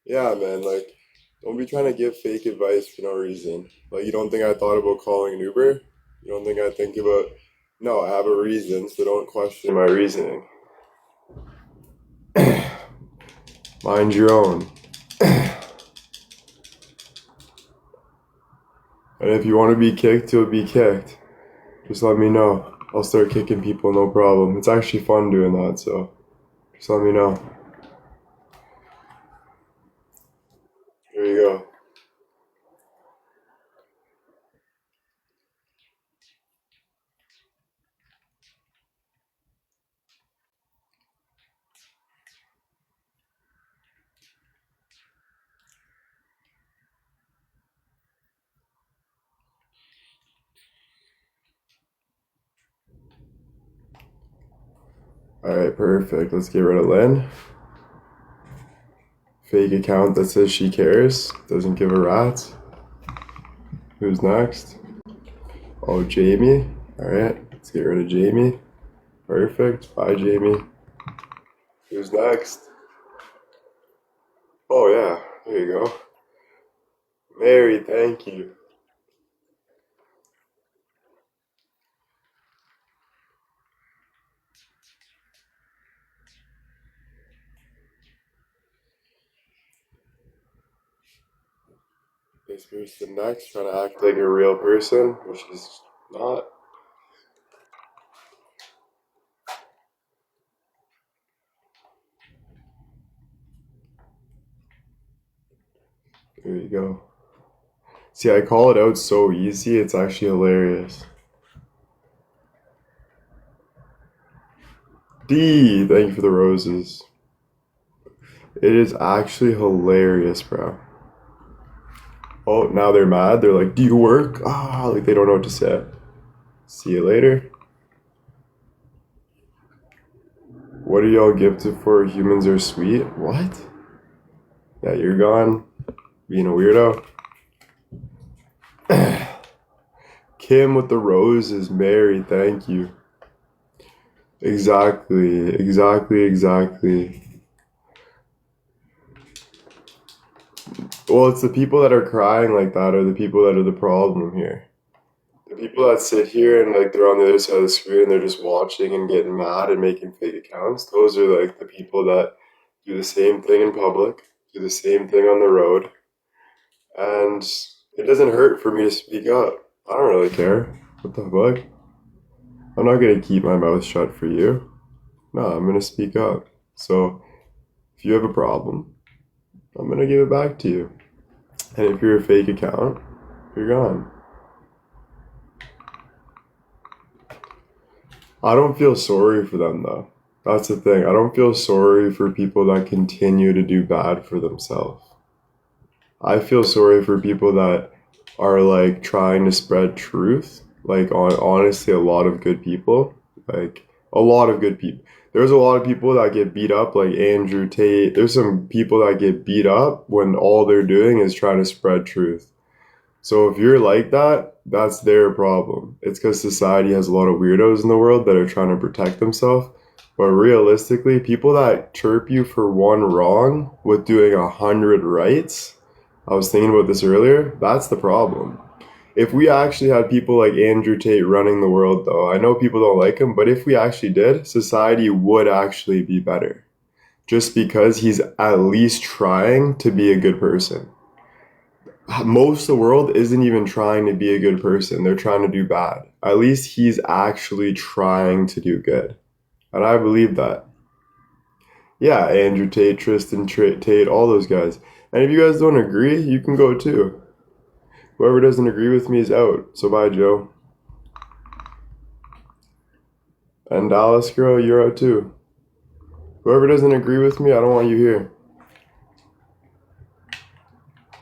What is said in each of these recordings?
Yeah, man, like, don't be trying to give fake advice for no reason. Like, you don't think I thought about calling an Uber? You don't think I think about, no, I have a reason, so don't question my reasoning. Mind your own. And if you want to be kicked, you'll be kicked. Just let me know. I'll start kicking people, no problem. It's actually fun doing that, so just let me know. Here you go. Alright, perfect. Let's get rid of Lynn. Fake account that says she cares. Doesn't give a rat's. Who's next? Oh, Jamie. Alright, let's get rid of Jamie. Perfect. Bye, Jamie. Who's next? Oh, yeah. There you go. Mary, thank you. This person next, trying to act like a real person, which is not. There you go. See, I call it out so easy, it's actually hilarious. D, thank you for the roses. It is actually hilarious, bro. Oh, now they're mad. They're like, do you work? Ah, like they don't know what to say. See you later. What are y'all gifted for? Humans are sweet? What? Yeah, you're gone. Being a weirdo. Kim with the roses. Mary, thank you. Exactly, exactly, exactly. Well, it's the people that are crying like that are the people that are the problem here. The people that sit here and like they're on the other side of the screen, they're just watching and getting mad and making fake accounts. Those are like the people that do the same thing in public, do the same thing on the road, and it doesn't hurt for me to speak up. I don't really care. What the fuck? I'm not gonna keep my mouth shut for you. No, I'm gonna speak up. So if you have a problem, I'm gonna give it back to you. And if you're a fake account, you're gone. I don't feel sorry for them though. That's the thing. I don't feel sorry for people that continue to do bad for themselves. I feel sorry for people that are like trying to spread truth. Like on honestly a lot of good people. Like a lot of good people. There's a lot of people that get beat up like Andrew Tate. There's some people that get beat up when all they're doing is trying to spread truth. So if you're like that, that's their problem. It's because society has a lot of weirdos in the world that are trying to protect themselves. But realistically, people that chirp you for one wrong with doing 100 rights, I was thinking about this earlier, that's the problem. If we actually had people like Andrew Tate running the world, though, I know people don't like him, but if we actually did, society would actually be better. Just because he's at least trying to be a good person. Most of the world isn't even trying to be a good person. They're trying to do bad. At least he's actually trying to do good. And I believe that. Yeah, Andrew Tate, Tate, all those guys. And if you guys don't agree, you can go too. Whoever doesn't agree with me is out. So bye, Joe. And Dallas girl, you're out too. Whoever doesn't agree with me, I don't want you here.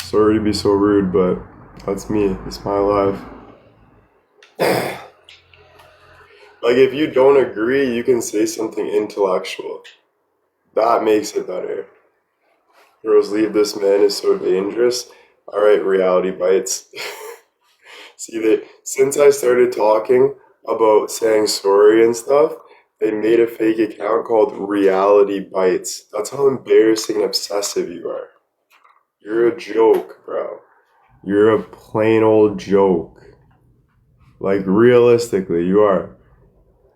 Sorry to be so rude, but that's me. It's my life. Like, if you don't agree, you can say something intellectual. That makes it better. Girls, leave this man is so dangerous. All right, reality bites. See, since I started talking about saying sorry and stuff, they made a fake account called Reality Bites. That's how embarrassing and obsessive you are. You're a joke, bro. You're a plain old joke. Like, realistically, you are.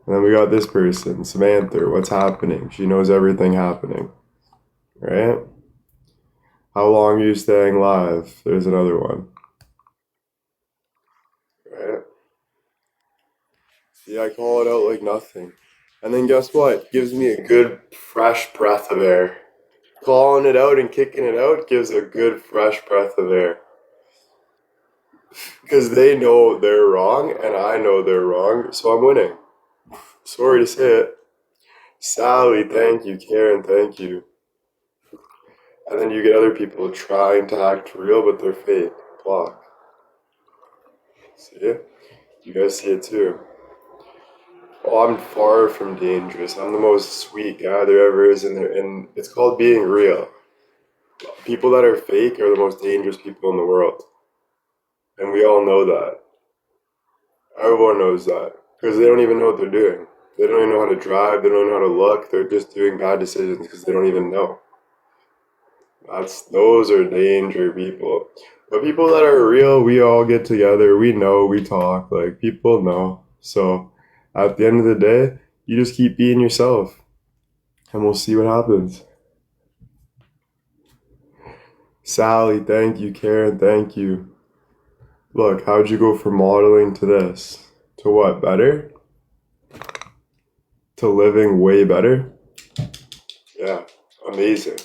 And then we got this person, Samantha. What's happening? She knows everything happening. Right? How long are you staying live? There's another one. Right? See, I call it out like nothing. And then guess what? Gives me a good, fresh breath of air. Calling it out and kicking it out gives a good, fresh breath of air. Because they know they're wrong, and I know they're wrong, so I'm winning. Sorry to say it. Sally, thank you. Karen, thank you. And then you get other people trying to act real, but they're fake. Block. See it? You guys see it too. Oh, I'm far from dangerous. I'm the most sweet guy there ever is in there, and it's called being real. People that are fake are the most dangerous people in the world. And we all know that. Everyone knows that. Because they don't even know what they're doing. They don't even know how to drive, they don't know how to look, they're just doing bad decisions because they don't even know. Those are danger people. But people that are real, we all get together, we know, we talk, like people know. So at the end of the day, you just keep being yourself. And we'll see what happens. Sally, thank you. Karen, thank you. Look, how'd you go from modeling to this? To what, better? To living way better? Yeah, amazing.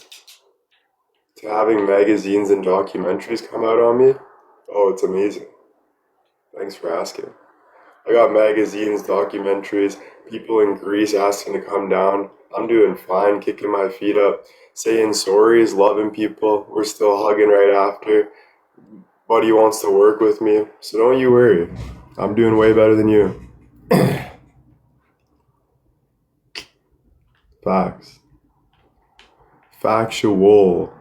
To having magazines and documentaries come out on me? Oh, it's amazing. Thanks for asking. I got magazines, documentaries, people in Greece asking to come down. I'm doing fine, kicking my feet up, saying sorries, loving people. We're still hugging right after. Buddy wants to work with me, so don't you worry. I'm doing way better than you. Facts. Factual.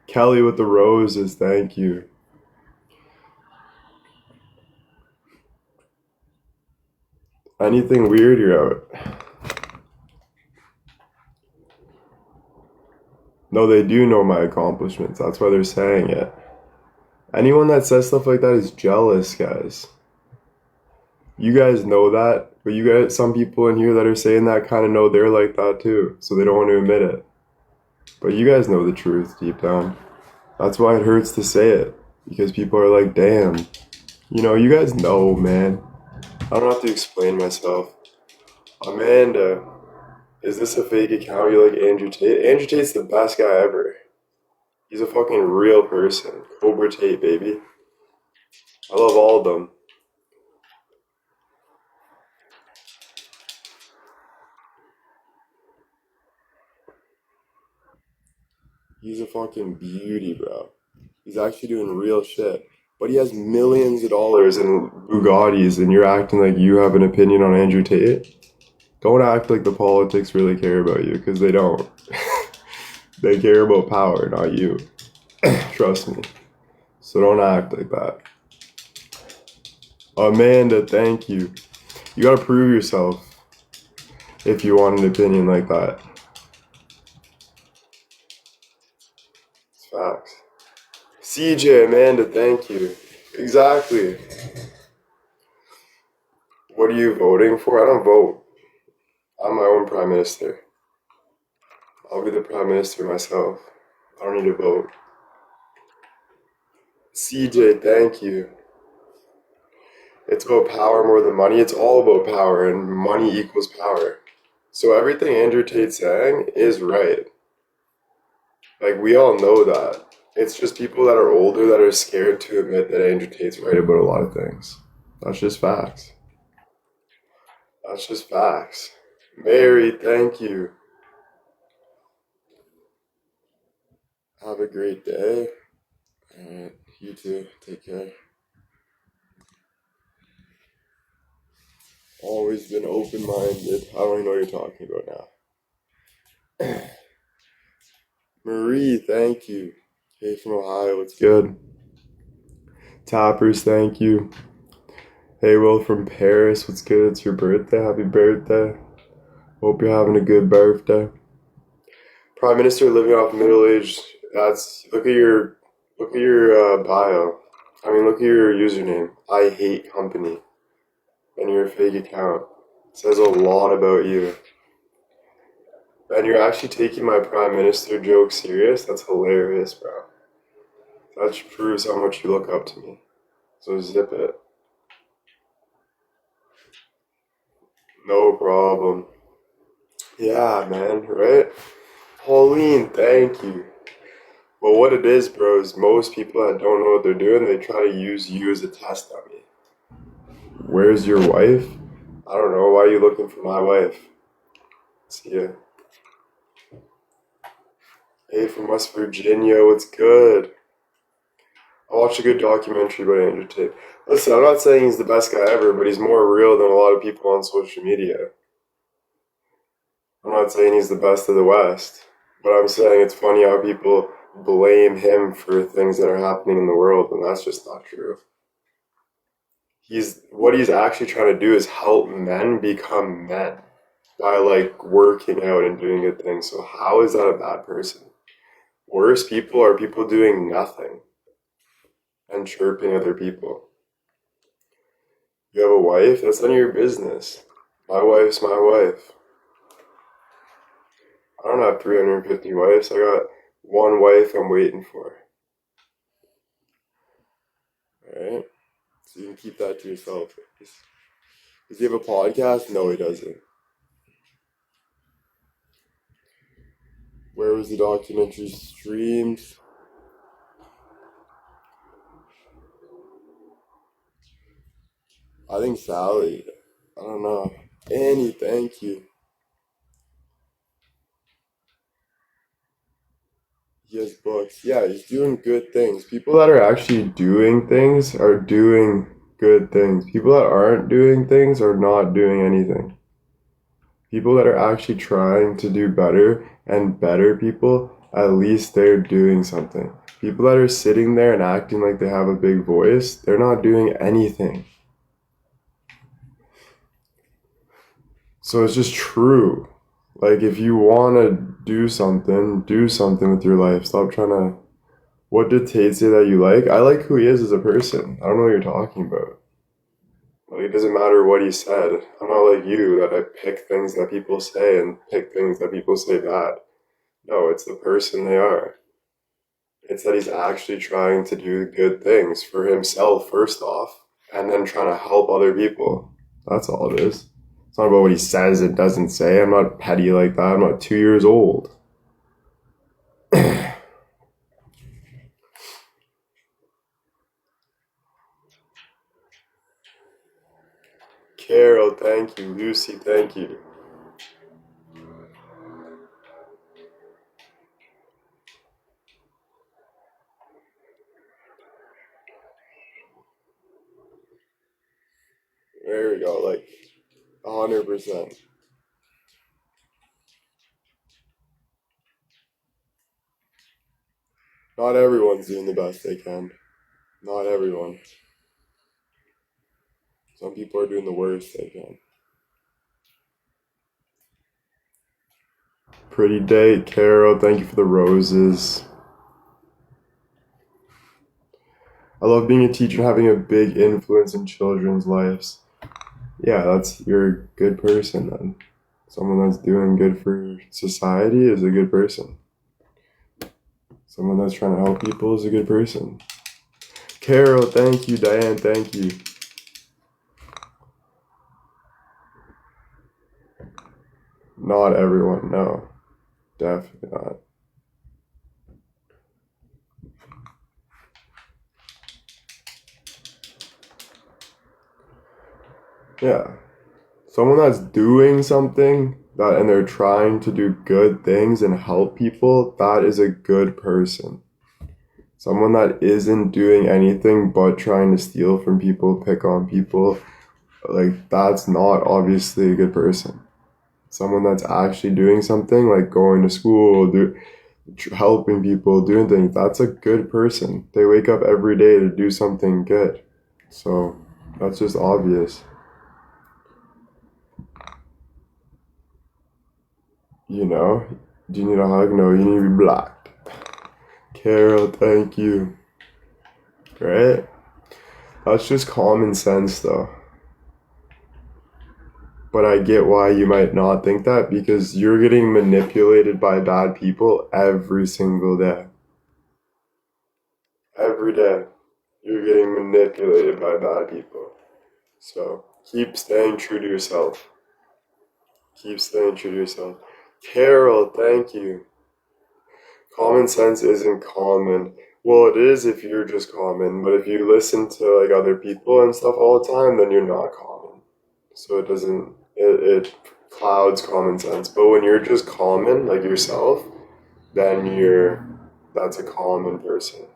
Kelly with the roses, thank you. Anything weird, you're out. No, they do know my accomplishments. That's why they're saying it. Anyone that says stuff like that is jealous, guys. You guys know that, but you guys, some people in here that are saying that kind of know they're like that too, so they don't want to admit it. But you guys know the truth deep down. That's why it hurts to say it, because people are like, damn. You know, you guys know, man. I don't have to explain myself. Amanda, is this a fake account? You like Andrew Tate? Andrew Tate's the best guy ever. He's a fucking real person. Cobra Tate, baby. I love all of them. He's a fucking beauty, bro. He's actually doing real shit. But he has millions of dollars in Bugattis, and you're acting like you have an opinion on Andrew Tate? Don't act like the politics really care about you, because they don't. They care about power, not you. Trust me. So don't act like that. Amanda, thank you. You gotta prove yourself if you want an opinion like that. It's facts. CJ, Amanda, thank you. Exactly. What are you voting for? I don't vote. I'm my own prime minister. I'll be the prime minister myself. I don't need to vote. CJ, thank you. It's about power more than money. It's all about power, and money equals power. So everything Andrew Tate's saying is right. Like, we all know that. It's just people that are older that are scared to admit that Andrew Tate's right about a lot of things. That's just facts. That's just facts. Mary, thank you. Have a great day. Alright, you too. Take care. Always been open-minded. I don't even know what you're talking about now. Marie, thank you. Hey from Ohio, what's good? Tappers, thank you. Hey Will from Paris, what's good? It's your birthday. Happy birthday. Hope you're having a good birthday. Prime Minister living off middle age. That's look at your bio. I mean, look at your username. I hate company and your fake account. It says a lot about you. And you're actually taking my Prime Minister joke serious? That's hilarious, bro. That just proves how much you look up to me. So zip it. No problem. Yeah, man, right? Pauline, thank you. Well, what it is, bro, is most people that don't know what they're doing, they try to use you as a test on me. Where's your wife? I don't know. Why are you looking for my wife? See ya. Hey, from West Virginia, what's good? I watched a good documentary about Andrew Tate. Listen, I'm not saying he's the best guy ever, but he's more real than a lot of people on social media. I'm not saying he's the best of the West, but I'm saying it's funny how people blame him for things that are happening in the world, and that's just not true. What he's actually trying to do is help men become men by like working out and doing good things. So how is that a bad person? Worst people are people doing nothing and chirping other people. You have a wife? That's none of your business. My wife's my wife. I don't have 350 wives. I got one wife I'm waiting for. Alright? So you can keep that to yourself. Does he have a podcast? No, he doesn't. Where was the documentary streamed? I think Sally. I don't know. Annie, thank you. He has books. Yeah, he's doing good things. People that are actually doing things are doing good things. People that aren't doing things are not doing anything. People that are actually trying to do better and better people, at least they're doing something. People that are sitting there and acting like they have a big voice, they're not doing anything. So it's just true. Like, if you want to do something with your life. Stop trying to. What did Tate say that you like? I like who he is as a person. I don't know what you're talking about. Like, it doesn't matter what he said. I'm not like you that I pick things that people say and pick things that people say bad. No, it's the person they are. It's that he's actually trying to do good things for himself, first off, and then trying to help other people. That's all it is. It's not about what he says and doesn't say. I'm not petty like that. I'm not 2 years old. Carol, thank you. Lucy, thank you. There we go, like 100%. Not everyone's doing the best they can. Not everyone. Some people are doing the worst they can. Pretty date, Carol. Thank you for the roses. I love being a teacher and having a big influence in children's lives. Yeah, you're a good person then. Someone that's doing good for society is a good person. Someone that's trying to help people is a good person. Carol, thank you. Diane, thank you. Not everyone, no. Definitely not. Yeah. Someone that's doing something and they're trying to do good things and help people, that is a good person. Someone that isn't doing anything but trying to steal from people, pick on people, like that's not obviously a good person. Someone that's actually doing something like going to school, helping people, doing things, that's a good person. They wake up every day to do something good. So that's just obvious. You know, Do you need a hug? No, you need to be blocked. Carol, thank you. Right? That's just common sense though. But I get why you might not think that because you're getting manipulated by bad people every single day. Every day. You're getting manipulated by bad people. So keep staying true to yourself. Keep staying true to yourself. Carol, thank you. Common sense isn't common. Well, it is if you're just common, but if you listen to like other people and stuff all the time, then you're not common. So it doesn't it clouds common sense. But when you're just common, like yourself, then that's a common person.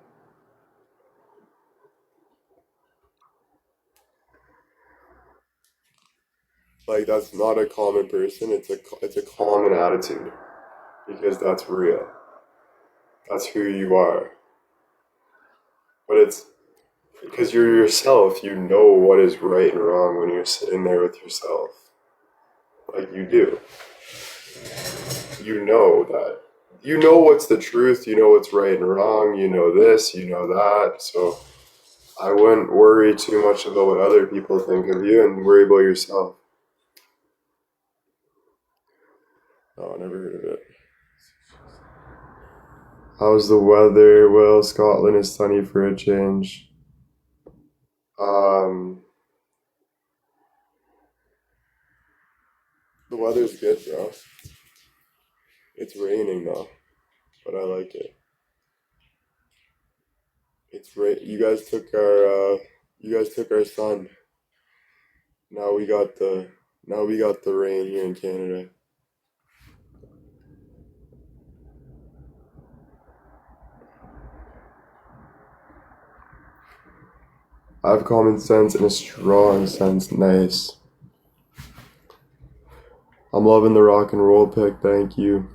Like that's not a common person. It's a common attitude because that's real. That's who you are. But it's because you're yourself. You know what is right and wrong when you're sitting there with yourself. Like you do. You know that. You know what's the truth. You know what's right and wrong. You know this. You know that. So I wouldn't worry too much about what other people think of you and worry about yourself. Oh, I never heard of it. How's the weather? Well, Scotland is sunny for a change. Um, the weather's good, bro. It's raining though, but I like it. It's right. You guys took our sun. Now we got the now we got the rain here in Canada. I have common sense and a strong sense. Nice. I'm loving the rock and roll pick. Thank you.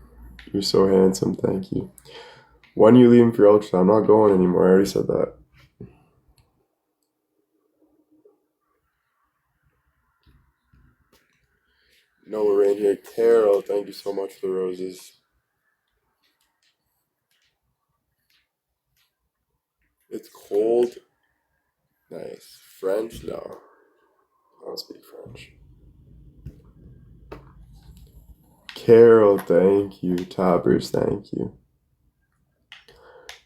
You're so handsome. Thank you. When are you leaving for ultra? I'm not going anymore. I already said that. No, we're in here. Carol, thank you so much for the roses. It's cold. Nice. French? No. I don't speak French. Carol, thank you. Tappers, thank you.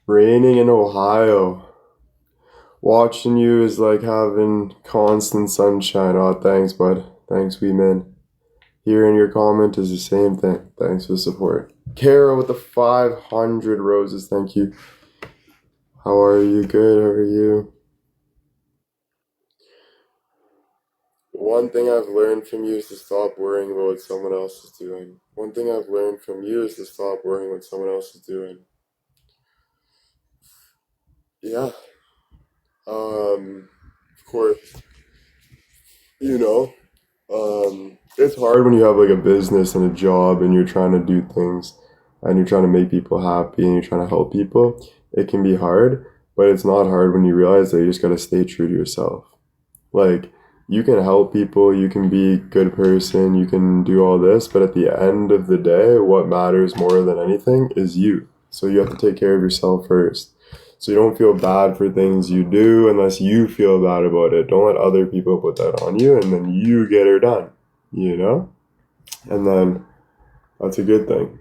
Raining in Ohio. Watching you is like having constant sunshine. Oh, thanks, bud. Thanks, wee man. Hearing your comment is the same thing. Thanks for the support. Carol with the 500 roses. Thank you. How are you? Good. How are you? One thing I've learned from you is to stop worrying about what someone else is doing. One thing I've learned from you is to stop worrying what someone else is doing. Yeah. Of course, you know, it's hard when you have like a business and a job and you're trying to do things and you're trying to make people happy and you're trying to help people. It can be hard, but it's not hard when you realize that you just gotta stay true to yourself. Like, you can help people, you can be a good person, you can do all this, but at the end of the day, what matters more than anything is you. So you have to take care of yourself first. So you don't feel bad for things you do unless you feel bad about it. Don't let other people put that on you and then you get her done, you know? And then that's a good thing.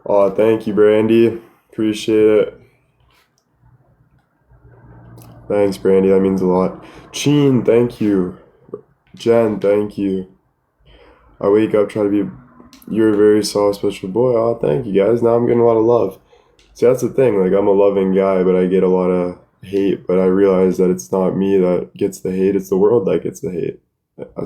Oh, thank you, Brandy. Appreciate it. Thanks, Brandy. That means a lot. Cheen, thank you. Jen, thank you. I wake up, try to be. You're a very soft, special boy. Oh, thank you, guys. Now I'm getting a lot of love. See, that's the thing. Like, I'm a loving guy, but I get a lot of hate. But I realize that it's not me that gets the hate, it's the world that gets the hate.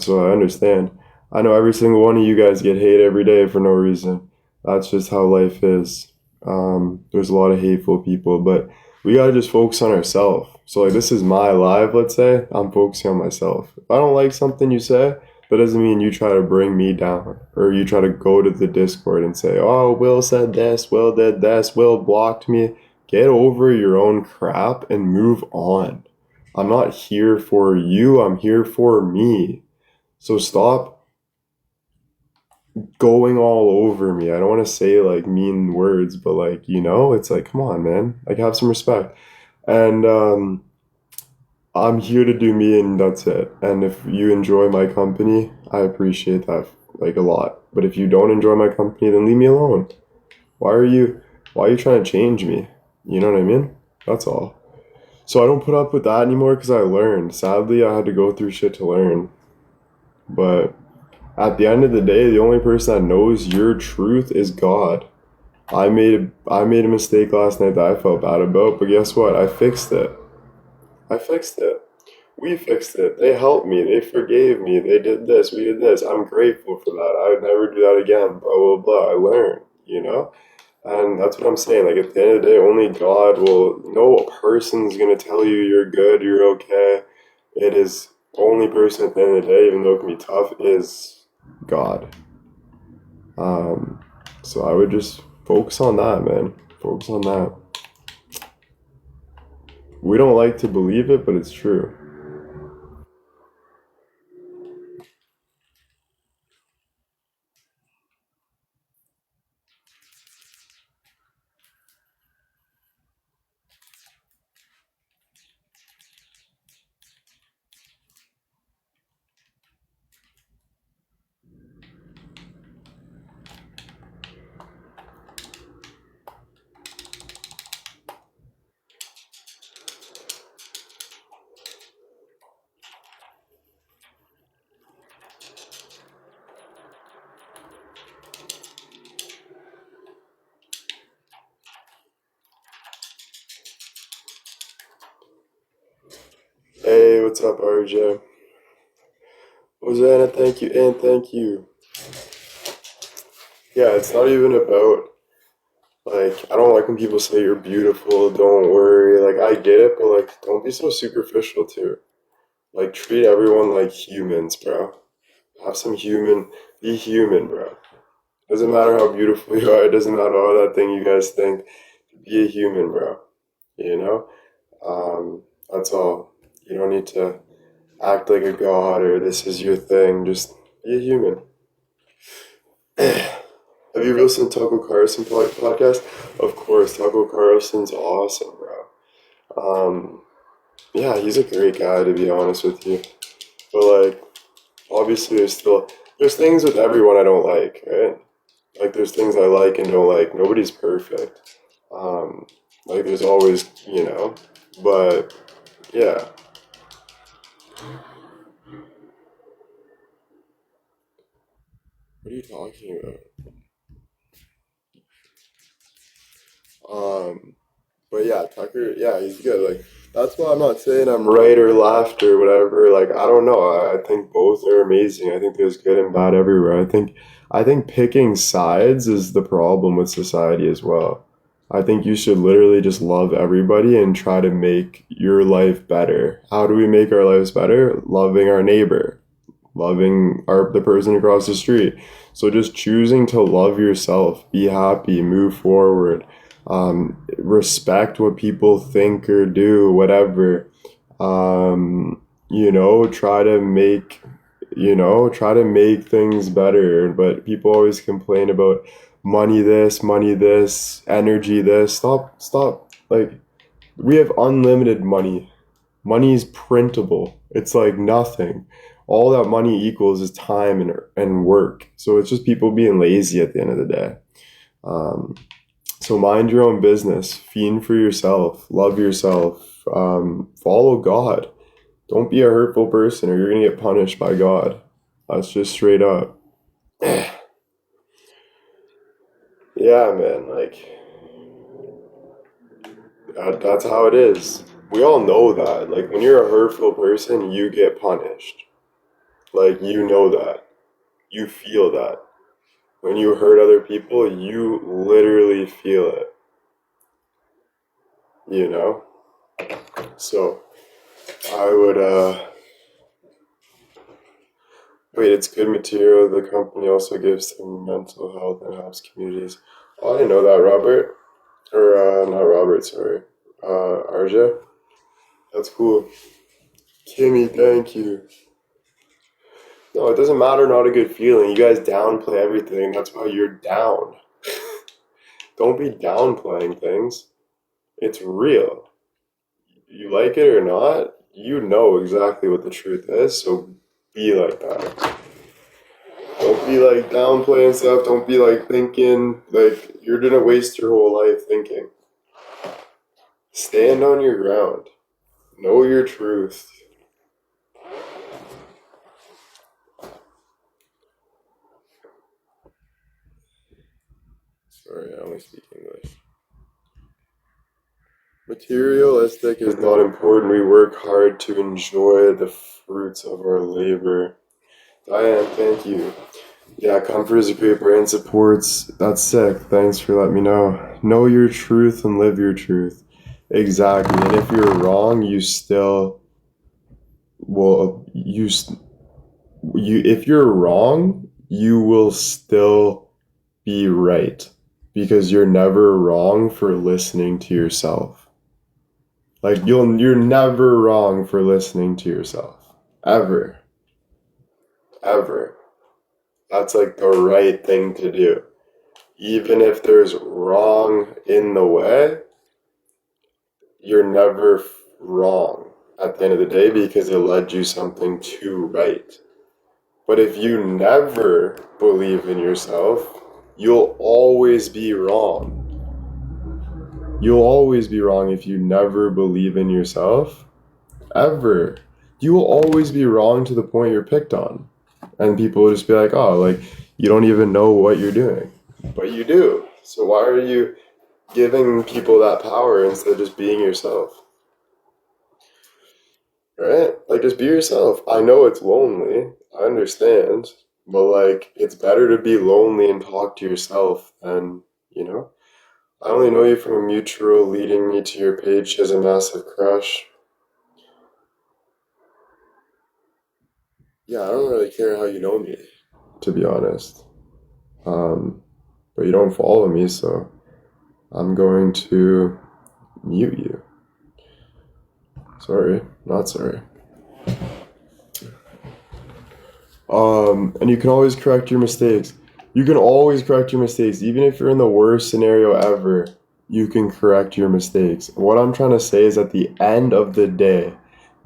So I understand. I know every single one of you guys get hate every day for no reason. That's just how life is. There's a lot of hateful people, but we gotta just focus on ourselves. So, like, this is my life, let's say. I'm focusing on myself. If I don't like something you say, that doesn't mean you try to bring me down or you try to go to the Discord and say, oh, Will said this, Will did this, Will blocked me. Get over your own crap and move on. I'm not here for you, I'm here for me. So stop going all over me. I don't want to say like mean words, but like, it's like, come on, man. Like have some respect. And I'm here to do me and that's it. And if you enjoy my company, I appreciate that like a lot. But if you don't enjoy my company, then leave me alone. Why are you why are you trying to change me? You know what I mean? That's all. So I don't put up with that anymore because I learned. Sadly, I had to go through shit to learn. But at the end of the day, the only person that knows your truth is God. I made a mistake last night that I felt bad about, but guess what? I fixed it. I fixed it. We fixed it. They helped me. They forgave me. They did this. We did this. I'm grateful for that. I would never do that again. Blah blah blah. I learned. And that's what I'm saying. Like at the end of the day, only God will. No person's gonna tell you you're good, you're okay. It is only person at the end of the day, even though it can be tough, is God. Um, so I would just focus on that, man. Focus on that. We don't like to believe it, but it's true. Hey, what's up, RJ? Hosanna, thank you, and thank you. Yeah, it's not even about, like, I don't like when people say you're beautiful, don't worry. Like, I get it, but, like, don't be so superficial, too. Like, treat everyone like humans, bro. Have some be human, bro. Doesn't matter how beautiful you are, it doesn't matter all that thing you guys think. Be a human, bro. You know? That's all. You don't need to act like a god or this is your thing. Just be a human. Have you listened to Taco Carlson podcast? Of course, Taco Carlson's awesome, bro. Um, yeah, he's a great guy to be honest with you. But like, obviously, there's things with everyone I don't like, right? Like, there's things I like and don't like. Nobody's perfect. Um, like, there's always, but yeah. What are you talking about? But yeah, Tucker, yeah, he's good. Like that's why I'm not saying I'm right or left or whatever. Like I don't know. I think both are amazing. I think there's good and bad everywhere. I think picking sides is the problem with society as well. I think you should literally just love everybody and try to make your life better. How do we make our lives better? Loving our neighbor, loving the person across the street. So just choosing to love yourself, be happy, move forward, respect what people think or do, whatever. Try to make try to make things better. But people always complain about money this, energy this. Stop. Like we have unlimited money. Money is printable. It's like nothing. All that money equals is time and work. So it's just people being lazy at the end of the day. Um, so mind your own business. Fiend for yourself. Love yourself. Follow God. Don't be a hurtful person or you're going to get punished by God. That's just straight up. Yeah, man. Like, that's how it is. We all know that. Like, when you're a hurtful person, you get punished. Like, you know that. You feel that. When you hurt other people, you literally feel it, you know? So I would, wait, it's good material. The company also gives them mental health and helps communities. Oh, I didn't know that, Robert. Or, not Robert, sorry. RJ. That's cool. Kimmy, thank you. No, it doesn't matter, not a good feeling. You guys downplay everything. That's why you're down. Don't be downplaying things. It's real. You like it or not, you know exactly what the truth is, so be like that. Don't be like downplaying stuff. Don't be like thinking like you're gonna waste your whole life thinking. Stand on your ground. Know your truth. Sorry, I only speak English. Materialistic is not important. We work hard to enjoy the fruits of our labor. Diane, thank you. Yeah, comfort is a great brand. Supports. That's sick. Thanks for letting me know. Know your truth and live your truth. Exactly. And if you're wrong, you still will. If you're wrong, you will still be right because you're never wrong for listening to yourself. Like you're never wrong for listening to yourself. Ever. Ever. That's like the right thing to do. Even if there's wrong in the way, you're never wrong at the end of the day because it led you something to right. But if you never believe in yourself, you'll always be wrong. You'll always be wrong if you never believe in yourself. Ever. You will always be wrong to the point you're picked on. And people will just be like, oh, like, you don't even know what you're doing. But you do. So why are you giving people that power instead of just being yourself? Right? Like, just be yourself. I know it's lonely. I understand. But, like, it's better to be lonely and talk to yourself than, you know? I only know you from a mutual leading me to your page. She has a massive crush. Yeah, I don't really care how you know me, to be honest. But you don't follow me, so I'm going to mute you. Sorry, not sorry. And you can always correct your mistakes. You can always correct your mistakes. Even if you're in the worst scenario ever, you can correct your mistakes. What I'm trying to say is at the end of the day,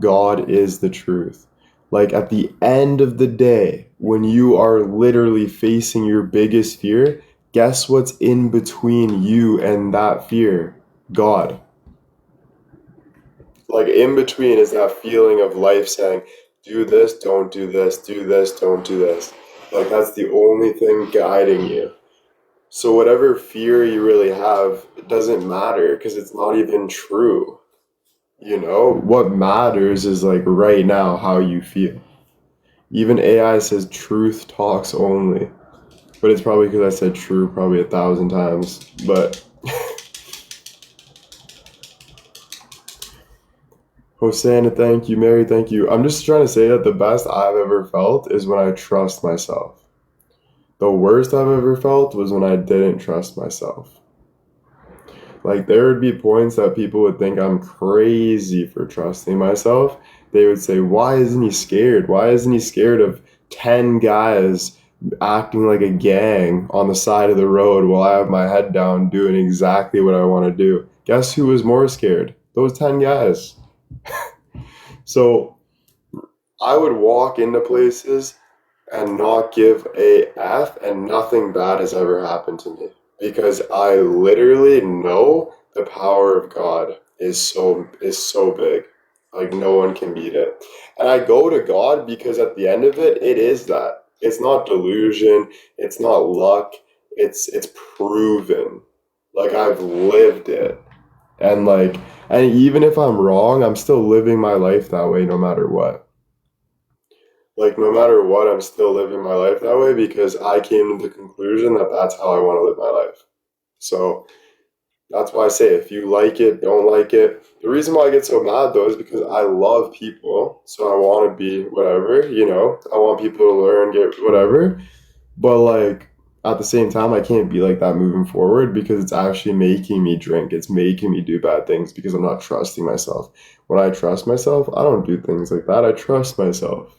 God is the truth. Like at the end of the day, when you are literally facing your biggest fear, guess what's in between you and that fear? God. Like in between is that feeling of life saying, do this, don't do this, do this, don't do this. Like that's the only thing guiding you. So whatever fear you really have, it doesn't matter because it's not even true. You know, what matters is like right now how you feel. Even AI says truth talks only. But it's probably because I said true probably 1,000 times. But Hosanna, thank you. Mary, thank you. I'm just trying to say that the best I've ever felt is when I trust myself. The worst I've ever felt was when I didn't trust myself. Like there would be points that people would think I'm crazy for trusting myself. They would say, why isn't he scared? Why isn't he scared of 10 guys acting like a gang on the side of the road while I have my head down doing exactly what I want to do? Guess who was more scared? Those 10 guys. So I would walk into places and not give a F and nothing bad has ever happened to me because I literally know the power of God is so big. Like no one can beat it. And I go to God because at the end of it, it is that. It's not delusion, it's not luck, it's proven. Like I've lived it. And like and even if I'm wrong, I'm still living my life that way no matter what. Like no matter what, I'm still living my life that way because I came to the conclusion that that's how I want to live my life. So that's why I say if you like it, don't like it. The reason why I get so mad though is because I love people. So I want to be whatever, you know. I want people to learn, get whatever. But like at the same time, I can't be like that moving forward because it's actually making me drink. It's making me do bad things because I'm not trusting myself. When I trust myself, I don't do things like that. I trust myself.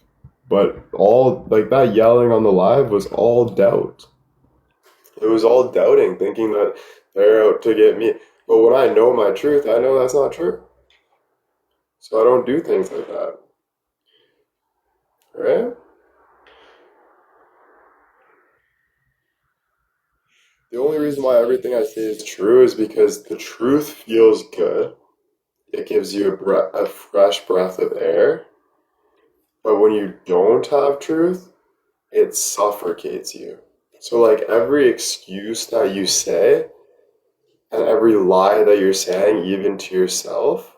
But all, like, that yelling on the live was all doubt. It was all doubting, thinking that they're out to get me. But when I know my truth, I know that's not true. So I don't do things like that. Right? The only reason why everything I say is true is because the truth feels good. It gives you a fresh breath of air. But when you don't have truth, it suffocates you. So, like, every excuse that you say and every lie that you're saying, even to yourself,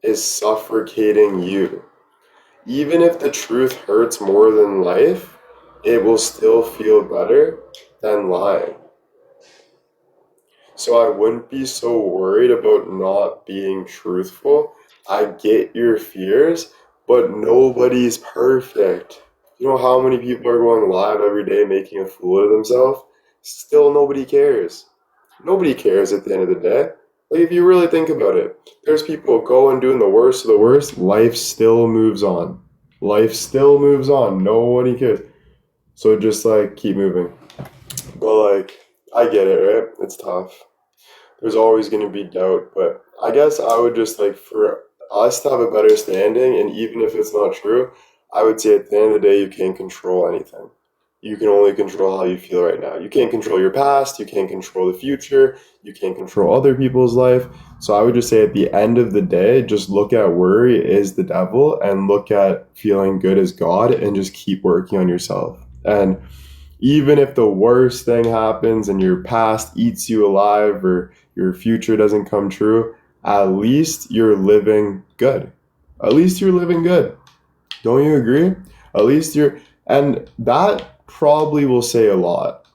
is suffocating you. Even if the truth hurts more than life, it will still feel better than lying. So I wouldn't be so worried about not being truthful. I get your fears, but nobody's perfect. You know how many people are going live every day making a fool of themselves? Still nobody cares. Nobody cares at the end of the day. Like, if you really think about it, there's people going doing the worst of the worst. Life still moves on. Life still moves on. Nobody cares. So just, like, keep moving. But, like, I get it, right? It's tough. There's always going to be doubt, but I guess I would just, like, for us to have a better standing, and even if it's not true, I would say at the end of the day, you can't control anything. You can only control how you feel right now. You can't control your past, you can't control the future, you can't control other people's life. So I would just say at the end of the day, just look at worry as the devil and look at feeling good as God, and just keep working on yourself. And even if the worst thing happens and your past eats you alive or your future doesn't come true, at least you're living good. At least you're living good. Don't you agree? At least you're, and that probably will say a lot.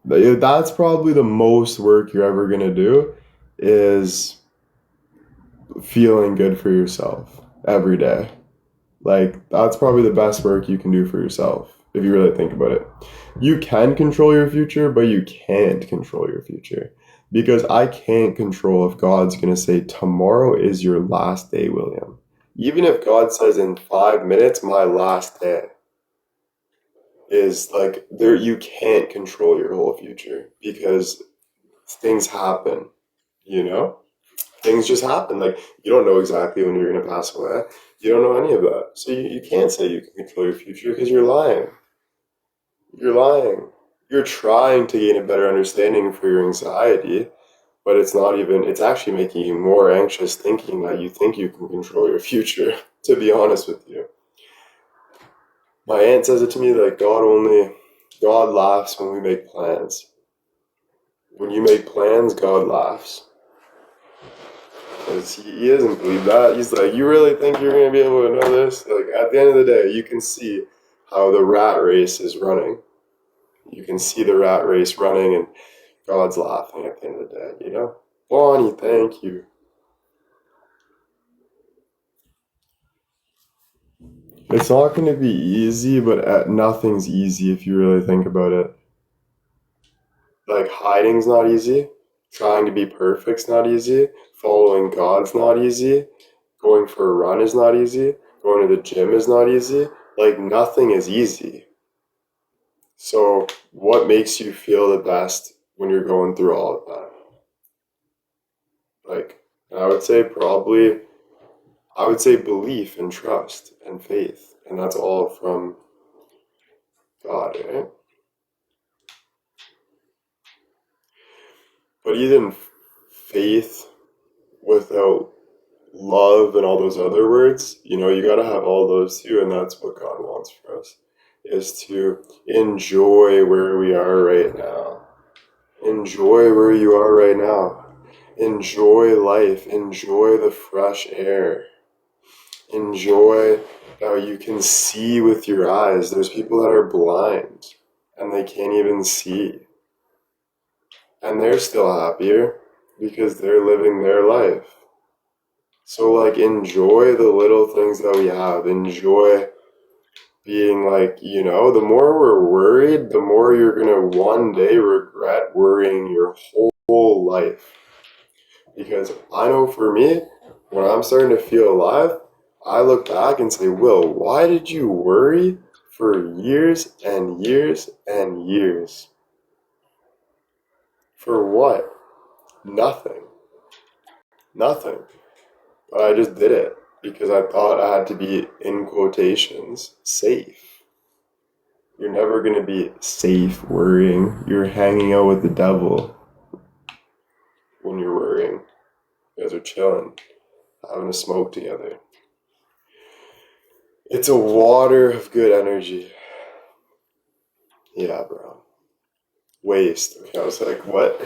That's probably the most work you're ever going to do, is feeling good for yourself every day. Like, that's probably the best work you can do for yourself, if you really think about it. You can control your future, but you can't control your future. Because I can't control if God's going to say, tomorrow is your last day, William. Even if God says in 5 minutes, my last day, is like, there, you can't control your whole future because things happen, you know? Things just happen. Like, you don't know exactly when you're going to pass away. You don't know any of that. So you can't say you can control your future because you're lying. You're lying. You're trying to gain a better understanding for your anxiety, but it's actually making you more anxious thinking that you think you can control your future, to be honest with you. My aunt says it to me, like, God laughs when we make plans. When you make plans, God laughs. Because he doesn't believe that. He's like, you really think you're going to be able to know this? Like, at the end of the day, you can see how the rat race is running. You can see the rat race running, and God's laughing at the end of the day, you know? Bonnie, thank you. It's not going to be easy, but nothing's easy if you really think about it. Like, hiding's not easy. Trying to be perfect's not easy. Following God's not easy. Going for a run is not easy. Going to the gym is not easy. Like, nothing is easy. So, what makes you feel the best when you're going through all of that? Like, I would say belief and trust and faith. And that's all from God, right? But even faith without love and all those other words, you know, you gotta have all those too, and that's what God wants for us, is to enjoy where we are right now. Enjoy where you are right now. Enjoy life. Enjoy the fresh air. Enjoy how you can see with your eyes. There's people that are blind and they can't even see. And they're still happier because they're living their life. So, like, enjoy the little things that we have. Enjoy being, like, you know, the more we're worried, the more you're going to one day regret worrying your whole life. Because I know for me, when I'm starting to feel alive, I look back and say, Will, why did you worry for years and years and years. For what? Nothing. Nothing. But I just did it because I thought I had to be, in quotations, safe. You're never going to be safe worrying. You're hanging out with the devil when you're worrying. You guys are chilling, having a smoke together. It's a water of good energy. Yeah, bro. Waste. Okay, I was like, what?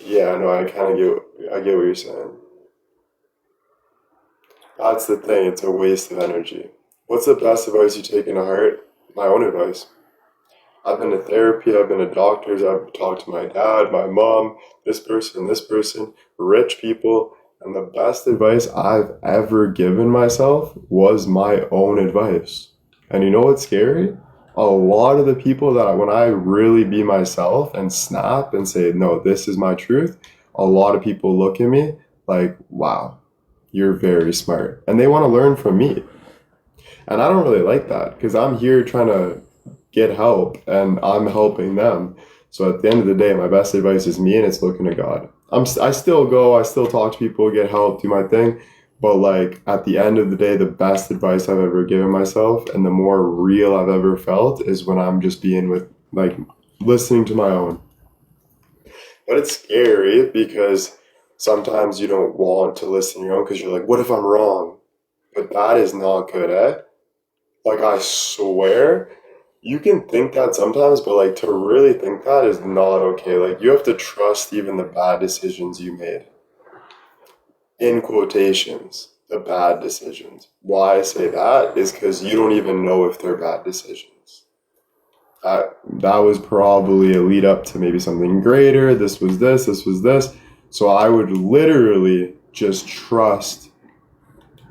Yeah, no, I get what you're saying. That's the thing, it's a waste of energy. What's the best advice you take to heart? My own advice. I've been to therapy, I've been to doctors, I've talked to my dad, my mom, this person, rich people, and the best advice I've ever given myself was my own advice. And you know what's scary? A lot of the people that when I really be myself and snap and say, no, this is my truth, a lot of people look at me like, wow, you're very smart. And they want to learn from me. And I don't really like that because I'm here trying to get help and I'm helping them. So at the end of the day, my best advice is me and it's looking to God. I still go, I still talk to people, get help, do my thing. But like at the end of the day, the best advice I've ever given myself and the more real I've ever felt is when I'm just being with like listening to my own. But it's scary because sometimes you don't want to listen to your own because you're like, what if I'm wrong? But that is not good, eh? Like I swear, you can think that sometimes, but like to really think that is not okay. Like you have to trust even the bad decisions you made. In quotations, the bad decisions. Why I say that is because you don't even know if they're bad decisions. That was probably a lead up to maybe something greater. This was this, this was this. So I would literally just trust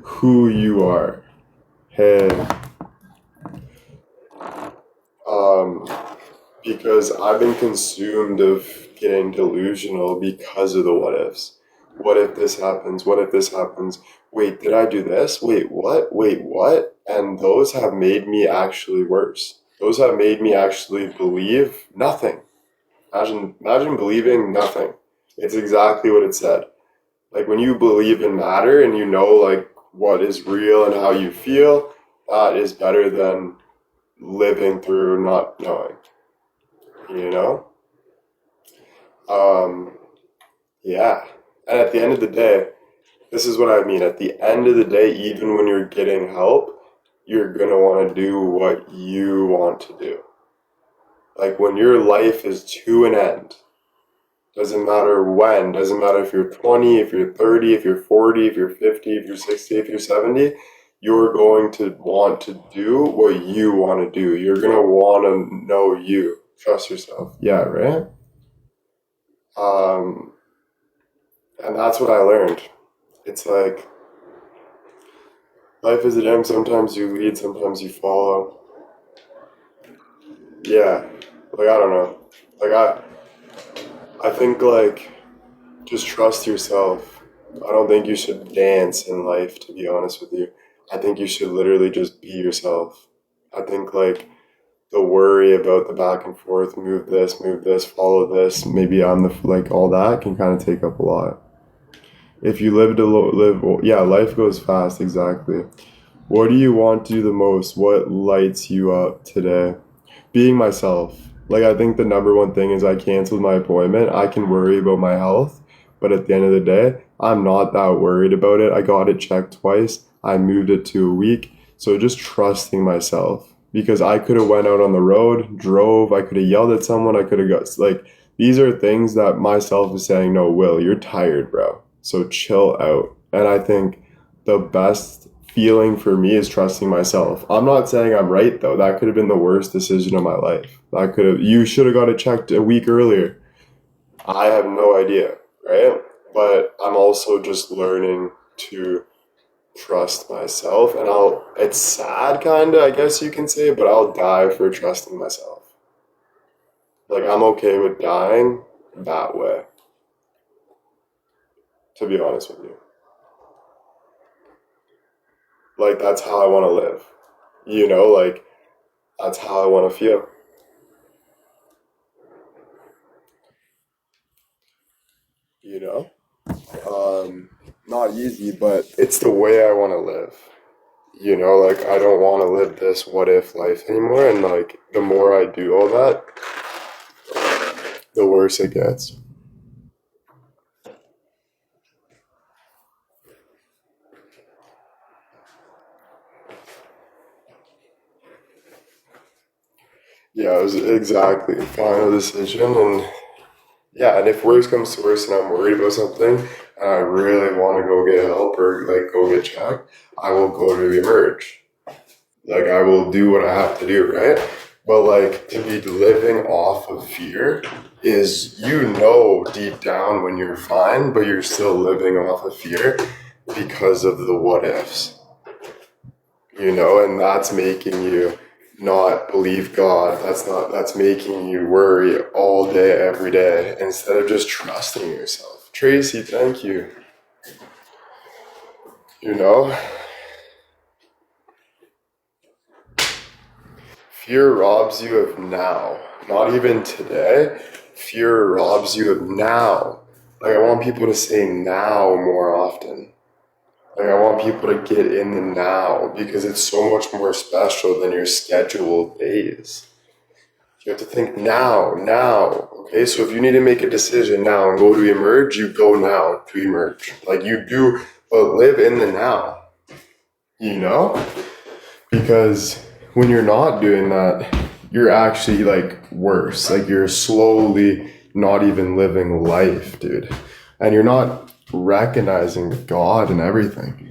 who you are. Hey, because I've been consumed of getting delusional because of the what ifs. What if this happens? What if this happens? Wait, did I do this? Wait, what? Wait, what? And those have made me actually worse. Those have made me actually believe nothing. Imagine believing nothing. It's exactly what it said. Like when you believe in matter and you know like what is real and how you feel, that is better than living through not knowing. You know? Yeah. And at the end of the day, this is what I mean. At the end of the day, even when you're getting help, you're gonna want to do what you want to do. Like when your life is to an end, doesn't matter when, doesn't matter if you're 20, if you're 30, if you're 40, if you're 50, if you're 60, if you're 70, you're going to want to do what you want to do. You're going to want to know you. Trust yourself. Yeah, right? Um, and that's what I learned. It's like, life is a game. Sometimes you lead, sometimes you follow. Yeah. Like, I don't know. Like, I think, like, just trust yourself. I don't think you should dance in life, to be honest with you. I think you should literally just be yourself. I think, like, the worry about the back and forth, move this, follow this, maybe I'm the, like, all that can kind of take up a lot. If you yeah, life goes fast, exactly. What do you want to do the most? What lights you up today? Being myself. Like, I think the number one thing is I canceled my appointment. I can worry about my health, but at the end of the day, I'm not that worried about it. I got it checked twice. I moved it to a week. So just trusting myself because I could have went out on the road, drove, I could have yelled at someone, I could have got like these are things that myself is saying, no, Will, you're tired, bro. So chill out. And I think the best feeling for me is trusting myself. I'm not saying I'm right though. That could have been the worst decision of my life. You should have got it checked a week earlier. I have no idea, right? But I'm also just learning to trust myself and it's sad kinda, I guess you can say, but I'll die for trusting myself. Like I'm okay with dying that way, to be honest with you. Like that's how I want to live. You know, like That's how I want to feel. You know? Not easy, but it's the way I want to live. Like I don't want to live this what if life anymore, and like the more I do all that, the worse it gets. Yeah, it was exactly final decision, and yeah, and if worse comes to worse and I'm worried about something and I really want to go get help or like go get checked, I will go to Emerge. Like I will do what I have to do, right? But like to be living off of fear is deep down when you're fine, but you're still living off of fear because of the what ifs. And that's making you not believe God. That's making you worry all day, every day, instead of just trusting yourself. Tracy, thank you. You know, fear robs you of now, not even today. Fear robs you of now. Like, I want people to say now more often. Like, I want people to get in the now because it's so much more special than your scheduled days. You have to think now, now. Okay, so if you need to make a decision now and go to Emerge, you go now to Emerge. Like you do, but live in the now. You know? Because when you're not doing that, you're actually like worse. Like you're slowly not even living life, dude. And you're not recognizing God and everything.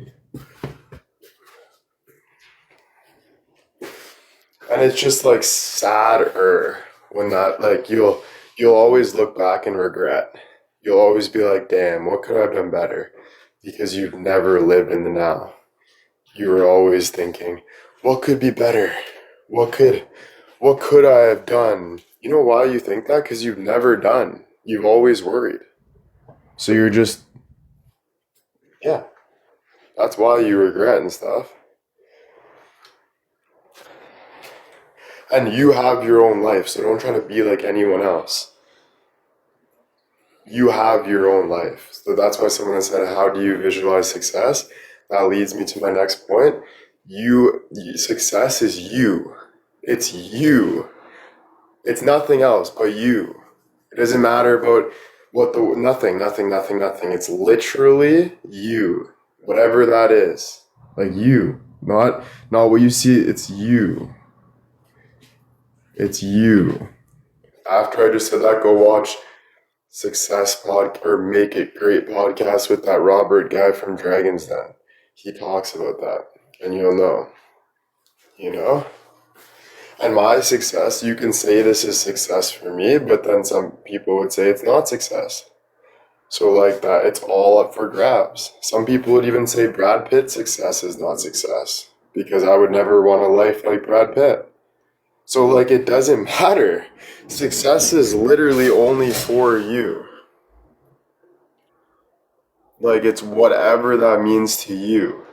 And it's just like sadder when that like you'll always look back and regret. You'll always be like, damn, what could I have done better? Because you've never lived in the now. You were always thinking, what could be better? What could what could I have done? You know why you think that? Because you've never done. You've always worried. So you're just yeah. That's why you regret and stuff. And you have your own life, so don't try to be like anyone else. You have your own life. So that's why someone said, how do you visualize success? That leads me to my next point. Success is you. It's you. It's nothing else but you. It doesn't matter about nothing. It's literally you. Whatever that is. Like you. Not what you see, it's you. It's you. After I just said that, go watch Success Pod or Make It Great podcast with that Robert guy from Dragon's Den. He talks about that, and you'll know. You know? And my success, you can say this is success for me, but then some people would say it's not success. So like that, it's all up for grabs. Some people would even say Brad Pitt's success is not success because I would never want a life like Brad Pitt. So like it doesn't matter. Success is literally only for you. Like it's whatever that means to you.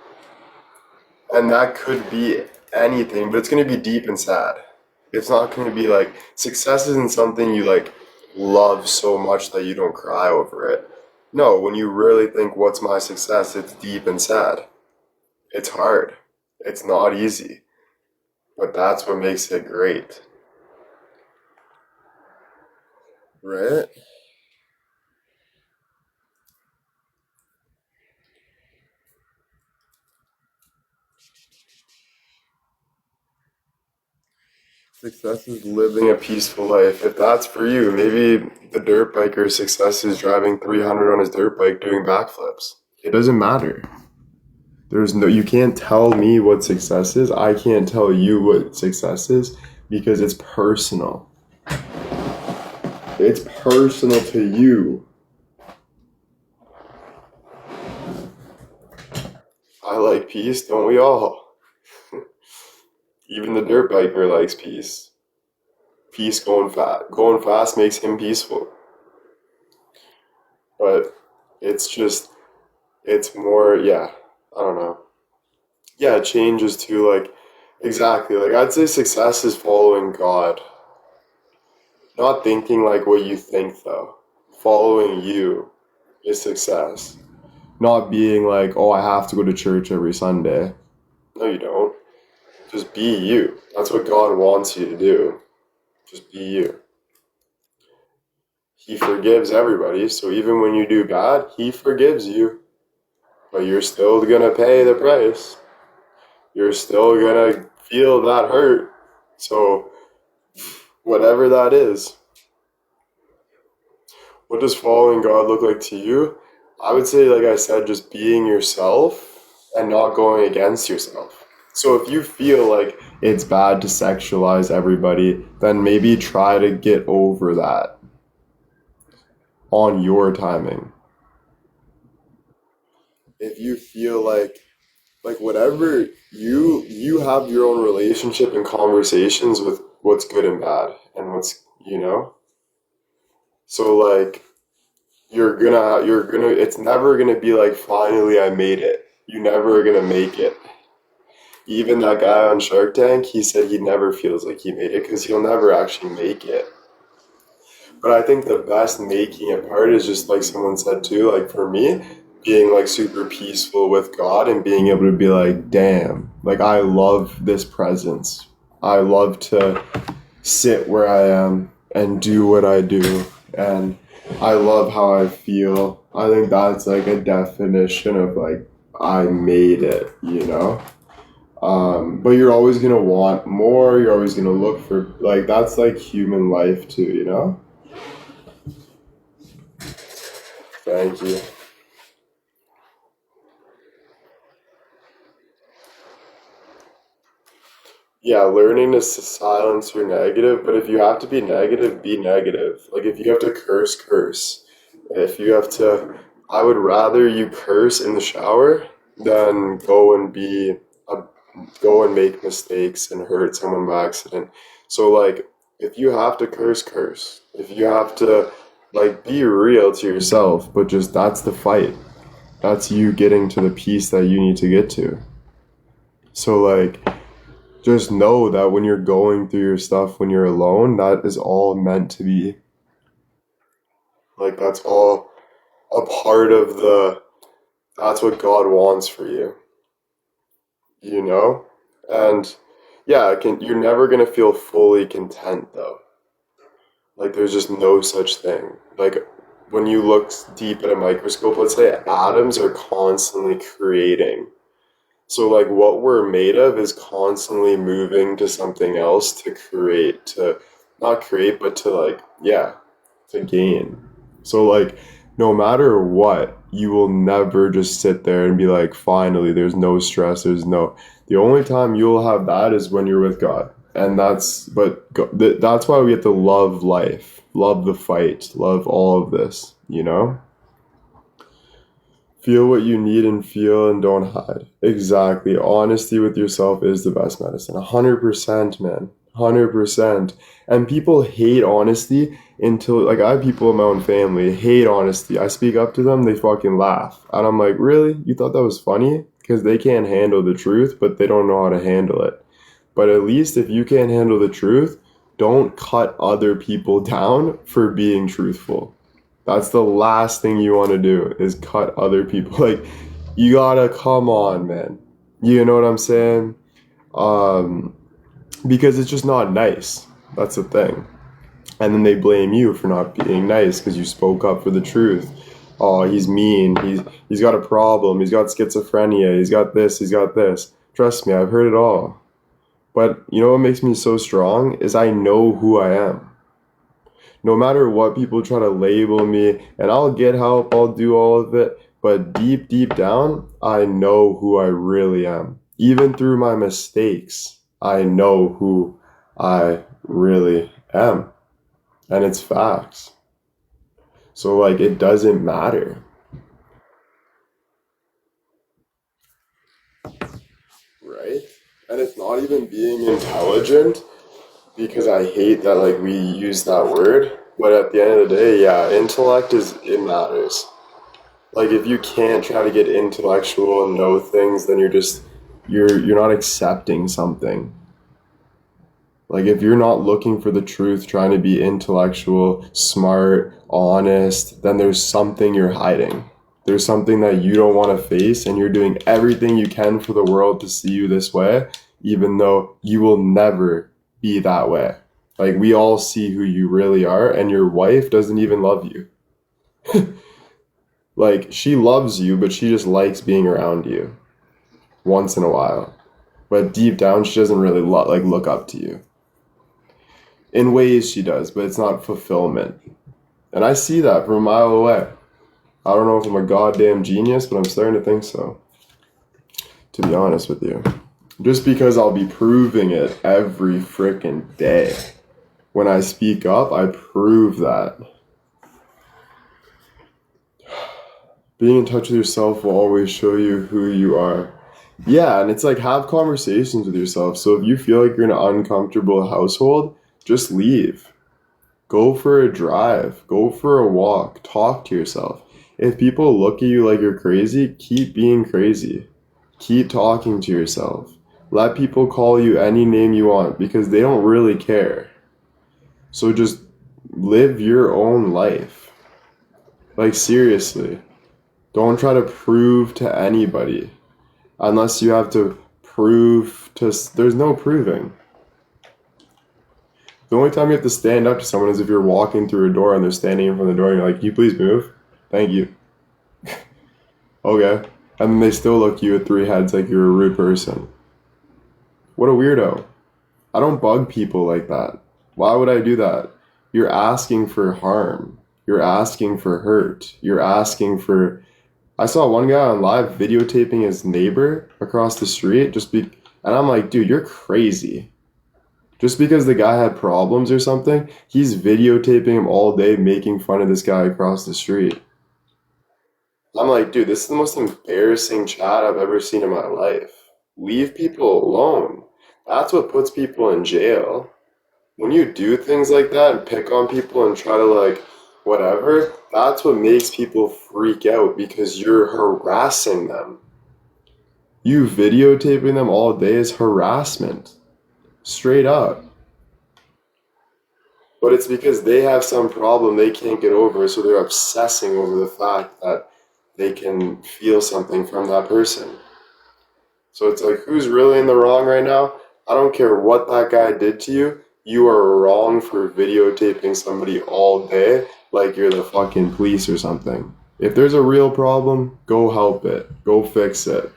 And that could be anything, but it's going to be deep and sad. It's not going to be like success isn't something you like love so much that you don't cry over it. No, when you really think what's my success, it's deep and sad. It's hard. It's not easy. But that's what makes it great. Right? Success is living a peaceful life. If that's for you, maybe the dirt biker's success is driving 300 on his dirt bike doing backflips. It doesn't matter. You can't tell me what success is. I can't tell you what success is because it's personal. It's personal to you. I like peace, don't we all? Even the dirt biker likes peace. Peace going fast. Going fast makes him peaceful. But it's just, it's more, yeah, I don't know. Yeah, it changes to like Exactly. Like I'd say success is following God. Not thinking like what you think though. Following you is success. Not being like, oh, I have to go to church every Sunday. No, you don't. Just be you. That's what God wants you to do. Just be you. He forgives everybody, so even when you do bad, He forgives you. But you're still gonna pay the price. You're still gonna feel that hurt. So, whatever that is, what does following God look like to you? I would say, like I said, just being yourself and not going against yourself. So if you feel like it's bad to sexualize everybody, then maybe try to get over that on your timing. If you feel like whatever you have your own relationship and conversations with what's good and bad and what's so like you're gonna it's never gonna be like finally I made it. You never are gonna make it. Even that guy on Shark Tank, he said he never feels like he made it because he'll never actually make it. But I think the best making it part is just like someone said too, like for me, being like super peaceful with God and being able to be like, damn, like I love this presence. I love to sit where I am and do what I do. And I love how I feel. I think that's like a definition of like, I made it, you know? But you're always gonna want more. You're always gonna look for, like, that's like human life too, you know? Thank you. Yeah, learning to silence your negative, but if you have to be negative, be negative. Like if you have to curse, curse. If you have to, I would rather you curse in the shower than a, go and make mistakes and hurt someone by accident. So like, if you have to curse, curse. If you have to, like, be real to yourself, but just that's the fight. That's you getting to the peace that you need to get to. So like, just know that when you're going through your stuff, when you're alone, that is all meant to be. Like, that's all a part of that's what God wants for you, you know? And yeah, you're never gonna feel fully content though. Like, there's just no such thing. Like, when you look deep at a microscope, let's say atoms are constantly creating. So like what we're made of is constantly moving to something else to create, to not create, but to like, yeah, to gain. So like no matter what, you will never just sit there and be like, finally, there's no stress, the only time you'll have that is when you're with God. And that's why we have to love life, love the fight, love all of this, you know? Feel what you need and feel and don't hide. Exactly. Honesty with yourself is the best medicine. 100%, man. 100%. And people hate honesty until, like, I have people in my own family hate honesty. I speak up to them, they fucking laugh. And I'm like, really? You thought that was funny? Because they can't handle the truth, but they don't know how to handle it. But at least if you can't handle the truth, don't cut other people down for being truthful. That's the last thing you want to do is cut other people. Like, you gotta come on, man. You know what I'm saying? Um, because it's just not nice. That's the thing. And then they blame you for not being nice because you spoke up for the truth. Oh, he's mean. He's got a problem. He's got schizophrenia. He's got this. He's got this. Trust me, I've heard it all. But you know what makes me so strong is I know who I am. No matter what people try to label me, and I'll get help, I'll do all of it, but deep, deep down, I know who I really am. Even through my mistakes, I know who I really am. And it's facts. So, like, it doesn't matter. Right? And it's not even being intelligent, because I hate that, like, we use that word. But at the end of the day, yeah, it matters. Like, if you can't try to get intellectual and know things, then you're just you're not accepting something. Like if you're not looking for the truth, trying to be intellectual, smart, honest, then there's something you're hiding. There's something that you don't want to face, and you're doing everything you can for the world to see you this way, even though you will never be that way. Like we all see who you really are, and your wife doesn't even love you. Like she loves you, but she just likes being around you once in a while. But deep down, she doesn't really look up to you. In ways she does, but it's not fulfillment. And I see that from a mile away. I don't know if I'm a goddamn genius, but I'm starting to think so, to be honest with you. Just because I'll be proving it every frickin' day. When I speak up, I prove that. Being in touch with yourself will always show you who you are. Yeah, and it's like have conversations with yourself. So if you feel like you're in an uncomfortable household, just leave. Go for a drive. Go for a walk. Talk to yourself. If people look at you like you're crazy, keep being crazy. Keep talking to yourself. Let people call you any name you want because they don't really care. So just live your own life. Like seriously. Don't try to prove to anybody. Unless you have to prove to... There's no proving. The only time you have to stand up to someone is if you're walking through a door and they're standing in front of the door and you're like, can you please move? Thank you. Okay. And then they still look at you with three heads like you're a rude person. What a weirdo. I don't bug people like that. Why would I do that? You're asking for harm. You're asking for hurt. You're asking for... I saw one guy on live videotaping his neighbor across the street and I'm like, dude, you're crazy. Just because the guy had problems or something, he's videotaping him all day, making fun of this guy across the street. I'm like, dude, this is the most embarrassing chat I've ever seen in my life. Leave people alone. That's what puts people in jail. When you do things like that and pick on people and try to whatever, that's what makes people freak out because you're harassing them. You videotaping them all day is harassment. Straight up. But it's because they have some problem they can't get over, so they're obsessing over the fact that they can feel something from that person. So it's like, who's really in the wrong right now? I don't care what that guy did to you. You are wrong for videotaping somebody all day like you're the fucking police or something. If there's a real problem, go help it. Go fix it.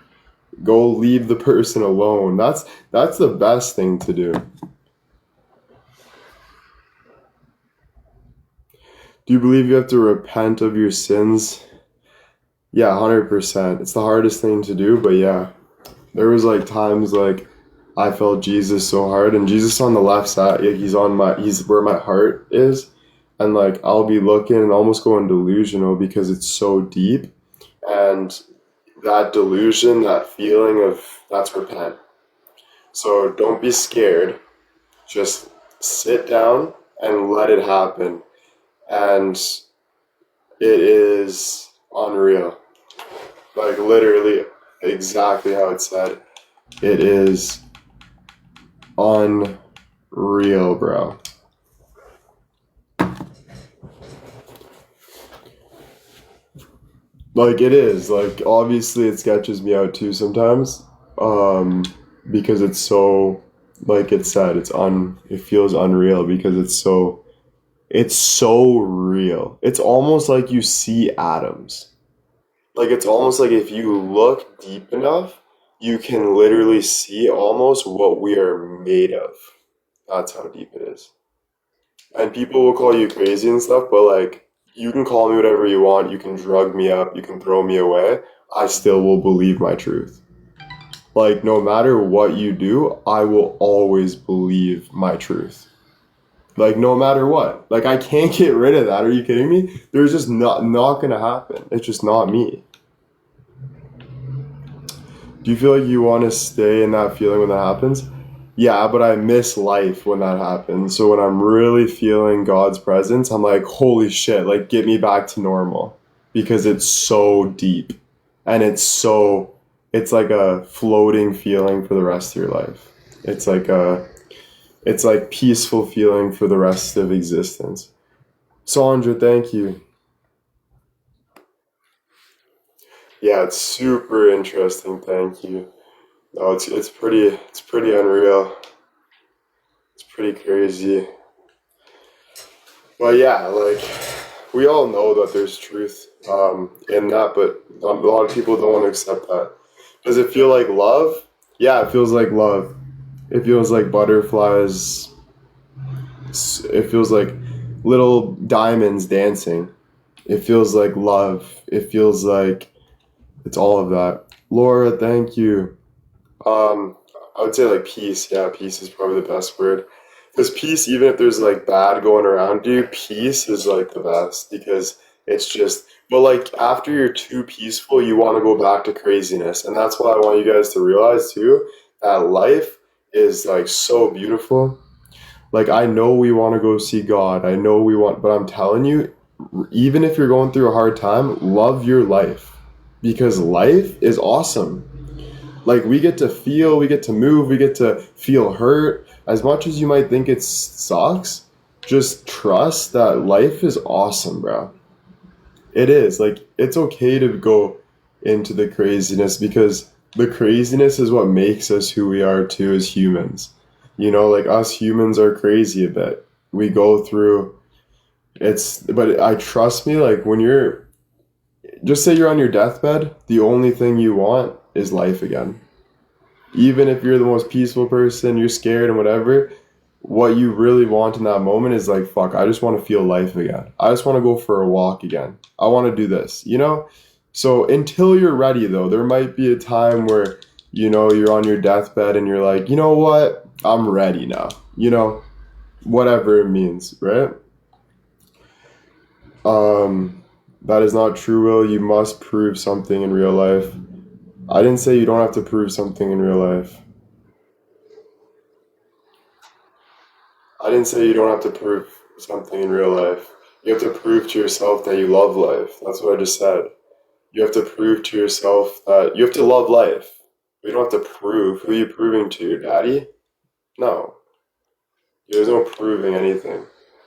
Go leave the person alone. That's the best thing to do. Do you believe you have to repent of your sins? Yeah, 100%. It's the hardest thing to do, but yeah. There was times I felt Jesus so hard, and Jesus on the left side, he's where my heart is, and I'll be looking and almost going delusional because it's so deep, and that delusion, that feeling of, that's repent. So don't be scared. Just sit down and let it happen. And it is unreal. Literally exactly how it said. It is unreal, bro. It is. Obviously it sketches me out too sometimes. Because it's so, it said, it feels unreal because it's so real. It's almost like you see atoms. It's almost like if you look deep enough, you can literally see almost what we are made of. That's how deep it is. And people will call you crazy and stuff, but you can call me whatever you want. You can drug me up. You can throw me away. I still will believe my truth. No matter what you do, I will always believe my truth. No matter what. I can't get rid of that. Are you kidding me? There's just not gonna happen. It's just not me. Do you feel like you want to stay in that feeling when that happens? Yeah, but I miss life when that happens. So when I'm really feeling God's presence, I'm like, holy shit, get me back to normal. Because it's so deep. And it's so it's like a floating feeling for the rest of your life. It's like a it's like peaceful feeling for the rest of existence. Sandra, thank you. Yeah, it's super interesting. Thank you. No, it's pretty unreal. It's pretty crazy. But yeah, like we all know that there's truth in that, but a lot of people don't want to accept that. Does it feel like love? Yeah, it feels like love. It feels like butterflies. It feels like little diamonds dancing. It feels like love. It feels like it's all of that. Laura, thank you. Um, I would say like peace. Yeah, peace is probably the best word. Because peace, even if there's like bad going around you, peace is like the best because it's just, but like after you're too peaceful, you want to go back to craziness. And that's what I want you guys to realize too, that life is like so beautiful. Like I know we want to go see God. I know we want, but I'm telling you, even if you're going through a hard time, love your life because life is awesome. Like we get to feel, we get to move, we get to feel hurt. As much as you might think it sucks, just trust that life is awesome, bro. It is. Like it's okay to go into the craziness because the craziness is what makes us who we are too as humans. Like us humans are crazy a bit. We go through but I trust me, like when you're just say you're on your deathbed, the only thing you want is life again. Even if you're the most peaceful person, you're scared and whatever, what you really want in that moment is like, fuck, I just want to feel life again. I just want to go for a walk again. I want to do this? So until you're ready, though, there might be a time where, you're on your deathbed and you're like, you know what? I'm ready now. Whatever it means, right? That is not true, Will. You must prove something in real life. I didn't say you don't have to prove something in real life. I didn't say you don't have to prove something in real life. You have to prove to yourself that you love life. That's what I just said. You have to prove to yourself that you have to love life. You don't have to prove. Who are you proving to? Your daddy? No. There's no proving anything.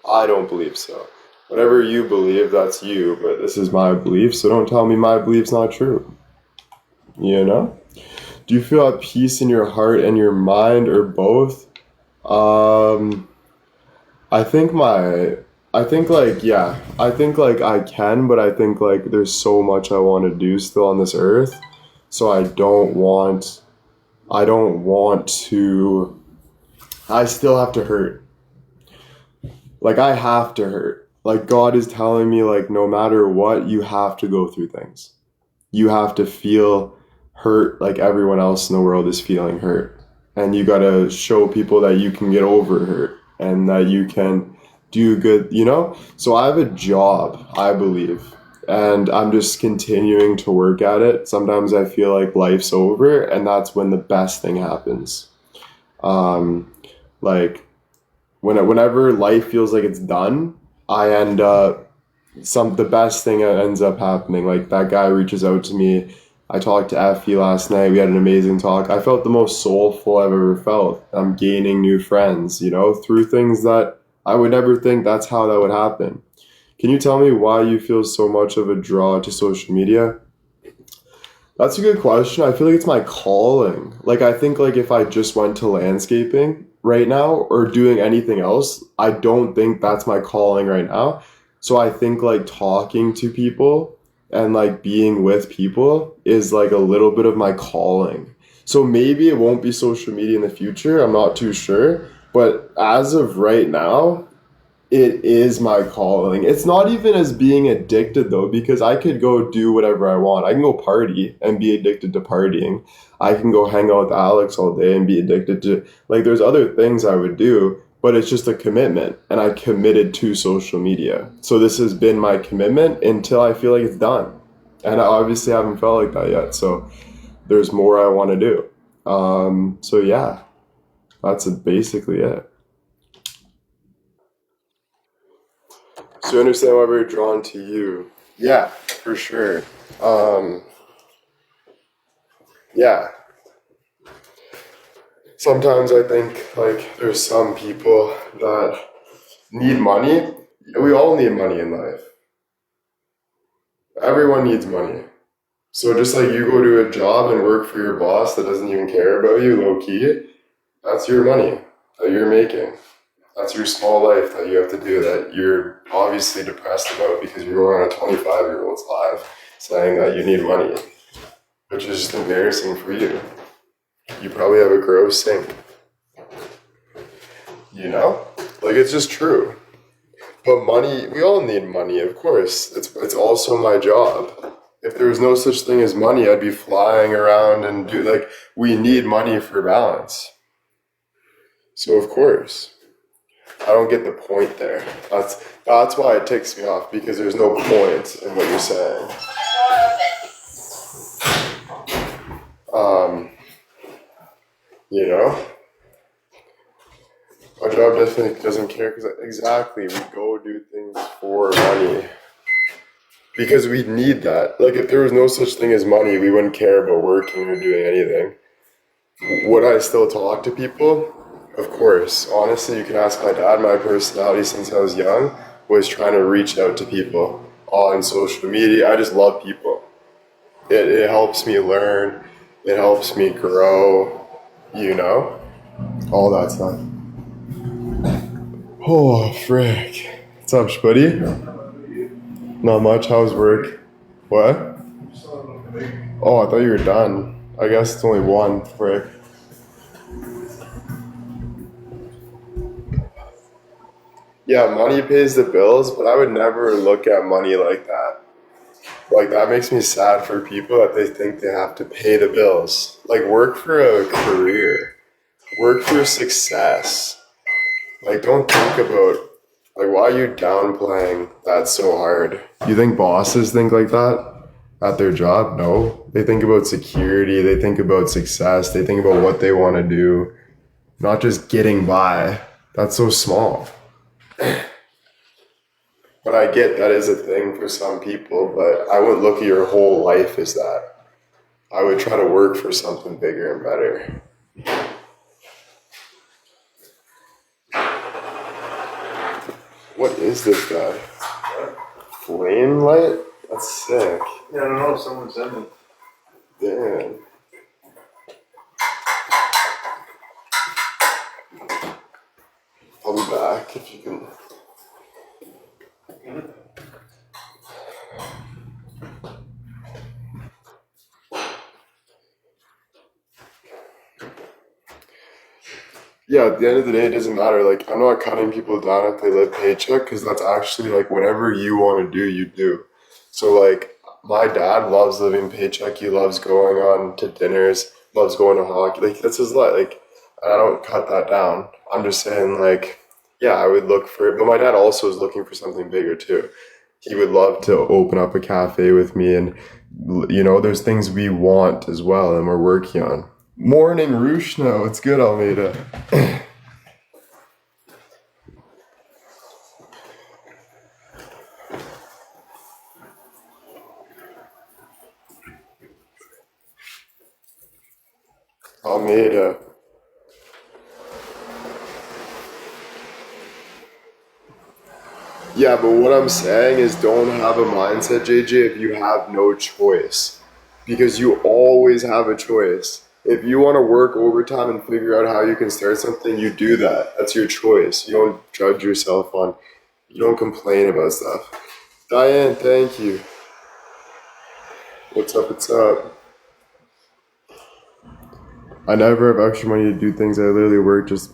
I don't believe so. Whatever you believe, that's you, but this is my belief, so don't tell me my belief's not true. You know? Do you feel at peace in your heart and your mind or both? Um, I think my, I think like, yeah, I think like I can, but I think like there's so much I want to do still on this earth. So I don't want to, I still have to hurt. Like I have to hurt. Like God is telling me like no matter what, you have to go through things. You have to feel hurt like everyone else in the world is feeling hurt. And you gotta show people that you can get over hurt and that you can do good. So I have a job, I believe, and I'm just continuing to work at it. Sometimes I feel like life's over, and that's when the best thing happens. Um, like whenever life feels like it's done, I end up the best thing that ends up happening. Like that guy reaches out to me. I talked to Effie last night. We had an amazing talk. I felt the most soulful I've ever felt. I'm gaining new friends, through things that I would never think that's how that would happen. Can you tell me why you feel so much of a draw to social media? That's a good question. I feel like it's my calling. Like I think like if I just went to landscaping right now or doing anything else, I don't think that's my calling right now. So I think like talking to people and like being with people is like a little bit of my calling. So maybe it won't be social media in the future. I'm not too sure. But as of right now, it is my calling. It's not even as being addicted though, because I could go do whatever I want. I can go party and be addicted to partying. I can go hang out with Alex all day and be addicted to, like, there's other things I would do, but it's just a commitment. And I committed to social media. So this has been my commitment until I feel like it's done. And I obviously haven't felt like that yet. So there's more I want to do. So yeah, that's basically it. So you understand why we're drawn to you. Yeah, for sure. Um, Yeah. Sometimes I think like there's some people that need money. We all need money in life. Everyone needs money. So just like you go to a job and work for your boss that doesn't even care about you, low key, that's your money that you're making. That's your small life that you have to do that you're obviously depressed about because you're going on a 25-year-old's life saying that you need money, which is just embarrassing for you. You probably have a gross sink. You know? Like, it's just true. But money, we all need money, of course. It's also my job. If there was no such thing as money, I'd be flying around and we need money for balance. So of course. I don't get the point there. That's why it ticks me off, because there's no point in what you're saying. You know? Our job definitely doesn't care because exactly, we go do things for money. Because we need that. Like, if there was no such thing as money, we wouldn't care about working or doing anything. Would I still talk to people? Of course. Honestly, you can ask my dad. My personality since I was young was trying to reach out to people on social media. I just love people. It helps me learn. It helps me grow. You know? All that stuff. Oh, frick. What's up, buddy? Not much. How's work? What? Oh, I thought you were done. I guess it's only one, frick. Yeah, money pays the bills, but I would never look at money like that. Like, that makes me sad for people that they think they have to pay the bills. Like, work for a career. Work for success. Like, don't think about, like, why are you downplaying that so hard? You think bosses think like that at their job? No. They think about security. They think about success. They think about what they want to do. Not just getting by. That's so small. But I get that is a thing for some people, but I wouldn't look at your whole life as that. I would try to work for something bigger and better. What is this guy? Flame light? That's sick. Yeah, I don't know. Someone sent me. Damn. I'll be back if you can. Yeah, at the end of the day, it doesn't matter. Like, I'm not cutting people down if they live paycheck, because that's actually, like, whatever you want to do, you do. So, like, my dad loves living paycheck. He loves going on to dinners, loves going to hockey. Like, that's his life. Like, I don't cut that down. I'm just saying, like, yeah, I would look for it. But my dad also is looking for something bigger, too. He would love to open up a cafe with me, and, you know, there's things we want as well, and we're working on. Morning, Rushna. It's good, Almeida. Almeida. Yeah, but what I'm saying is don't have a mindset, JJ, if you have no choice. Because you always have a choice. If you want to work overtime and figure out how you can start something, you do that. That's your choice. You don't judge yourself on, you don't complain about stuff. Diane, thank you. What's up, what's up? I never have extra money to do things. I literally work just...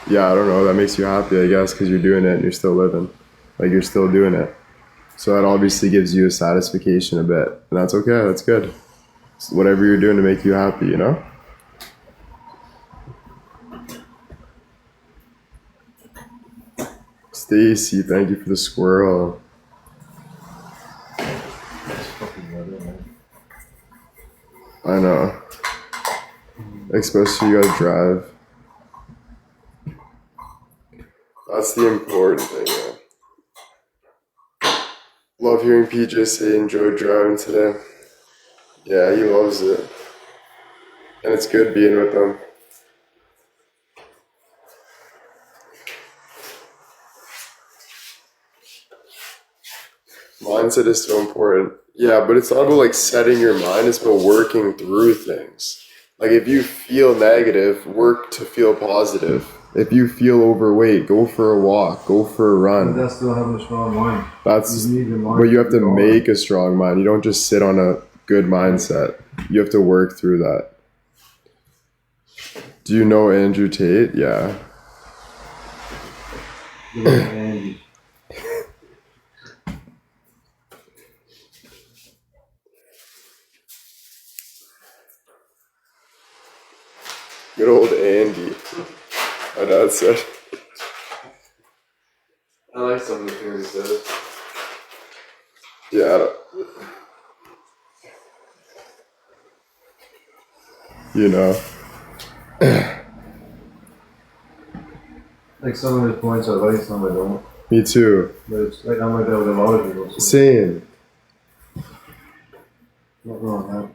Yeah, I don't know. That makes you happy, I guess, because you're doing it and you're still living. Like, you're still doing it. So that obviously gives you a satisfaction a bit. And that's okay. That's good. It's whatever you're doing to make you happy, you know? Stacy, thank you for the squirrel. I know. Especially you gotta drive. That's the important thing, man. Love hearing PJ say he enjoyed driving today. Yeah, he loves it. And it's good being with him. Mindset is so important. Yeah, but it's not about like setting your mind, it's about working through things. Like if you feel negative, work to feel positive. If you feel overweight, go for a walk, go for a But run. that's still having a strong mind. That's You need your mind but you have to to go on. make a strong mind. You don't just sit on a good mindset. You have to work through that. Do you know Andrew Tate? Yeah. You know, Andy. Good old Andy. My dad said. I like some of the things he says. Yeah, I don't- you know. Like some of his points I like, some I don't. Me too. But it's like I'm like that with a lot of people. So Same. not wrong, huh?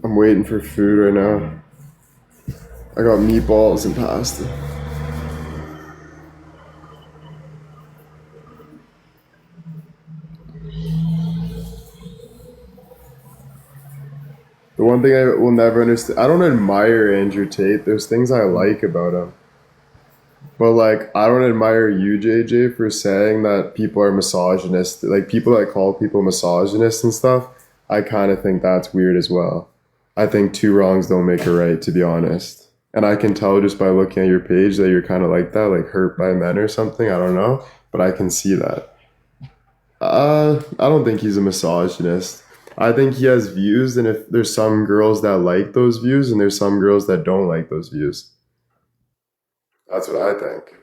I'm waiting for food right now. I got meatballs and pasta. The one thing I will never understand, I don't admire Andrew Tate. There's things I like about him. But like, I don't admire you, JJ, for saying that people are misogynist. Like people that call people misogynist and stuff, I kind of think that's weird as well. I think two wrongs don't make a right, to be honest. And I can tell just by looking at your page that you're kind of like that, like hurt by men or something. I don't know, but I can see that. I don't think he's a misogynist. I think he has views, and if there's some girls that like those views, and there's some girls that don't like those views. That's what I think.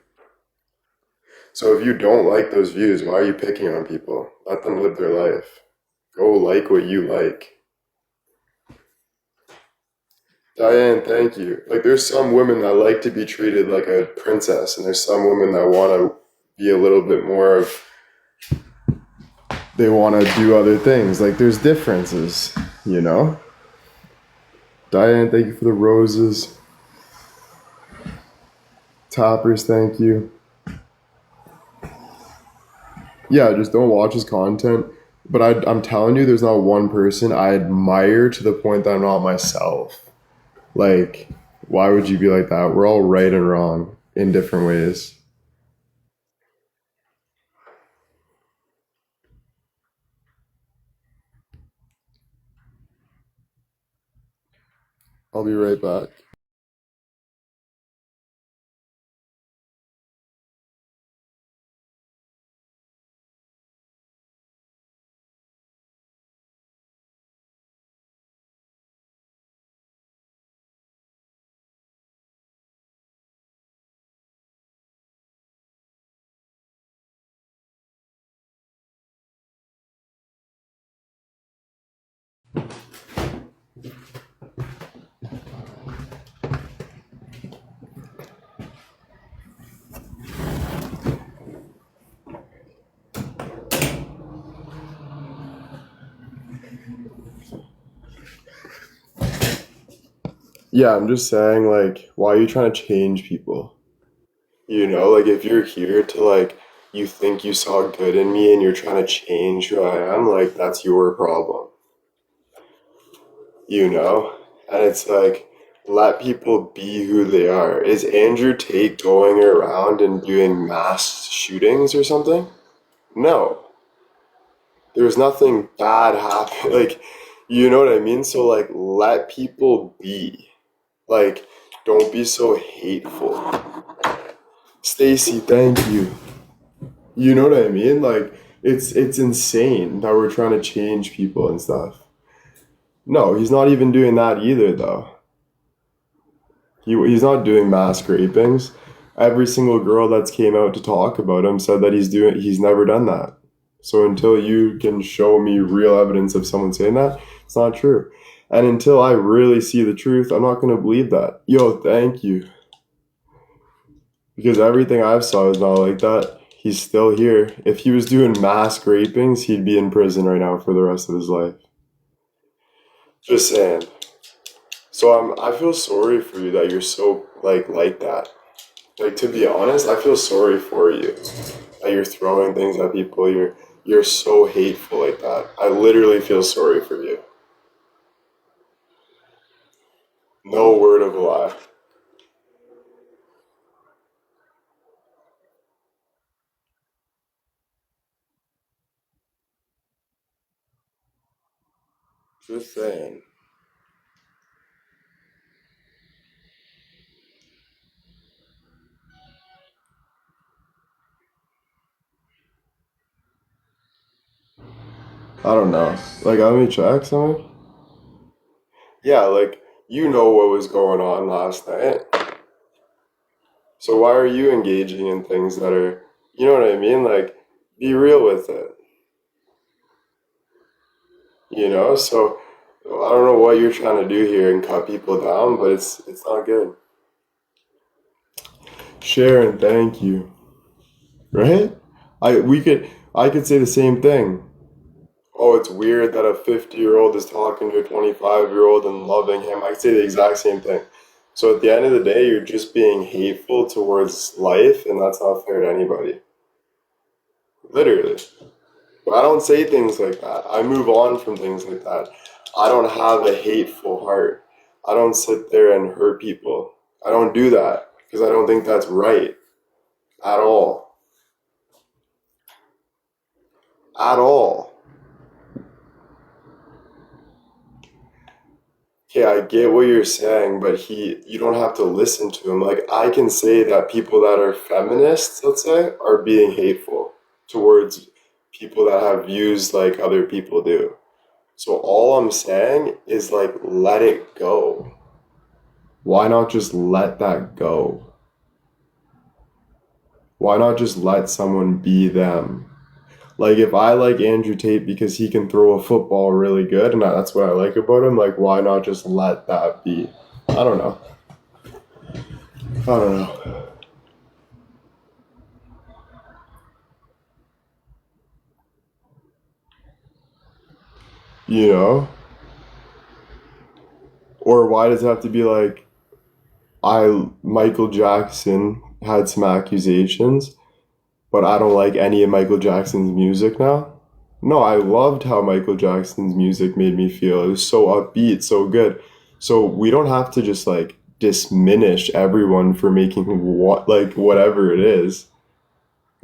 So if you don't like those views, why are you picking on people? Let them live their life. Go like what you like. Diane, thank you. Like, there's some women that like to be treated like a princess, and there's some women that want to be a little bit more of, they want to do other things. Like, there's differences, you know? Diane, thank you for the roses. Toppers, thank you. Yeah, just don't watch his content. But I'm telling you, there's not one person I admire to the point that I'm not myself. Like, why would you be like that? We're all right and wrong in different ways. I'll be right back. Yeah, I'm just saying, like, why are you trying to change people? You know, like, if you're here to, like, you think you saw good in me and you're trying to change who I am, like, that's your problem. You know? And it's like, let people be who they are. Is Andrew Tate going around and doing mass shootings or something? No. There's nothing bad happen. Like, you know what I mean? So, like, let people be. Like, don't be so hateful. Stacy, thank you. You know what I mean? Like, it's insane that we're trying to change people and stuff. No, he's not even doing that either, though. He's not doing mass rapings. Every single girl that's came out to talk about him said that he's never done that. So until you can show me real evidence of someone saying that, it's not true. And until I really see the truth, I'm not gonna believe that. Yo, thank you. Because everything I've saw is not like that. He's still here. If he was doing mass rapings, he'd be in prison right now for the rest of his life. Just saying. So I feel sorry for you that you're so like that. Like, to be honest, I feel sorry for you that you're throwing things at people. You're so hateful like that. I literally feel sorry for you. No word of a lie. Just saying. I don't know. Like, let me check something. Yeah, like, you know what was going on last night. So why are you engaging in things that are, you know what I mean? Like, be real with it. So I don't know what you're trying to do here and cut people down, but it's not good. Sharon, thank you. Right? I could say the same thing. Oh, it's weird that a 50-year-old is talking to a 25-year-old and loving him. I could say the exact same thing. So at the end of the day, you're just being hateful towards life, and that's not fair to anybody. Literally. But I don't say things like that. I move on from things like that. I don't have a hateful heart. I don't sit there and hurt people. I don't do that because I don't think that's right at all. At all. Okay, I get what you're saying, but you don't have to listen to him. Like, I can say that people that are feminists, let's say, are being hateful towards people that have views like other people do. So all I'm saying is, like, let it go. Why not just let that go? Why not just let someone be them? Like, if I like Andrew Tate because he can throw a football really good, and that's what I like about him, like, why not just let that be? I don't know. I don't know. You know? Or why does it have to be like, Michael Jackson had some accusations, but I don't like any of Michael Jackson's music now? No, I loved how Michael Jackson's music made me feel. It was so upbeat, so good. So we don't have to just like diminish everyone for making whatever it is.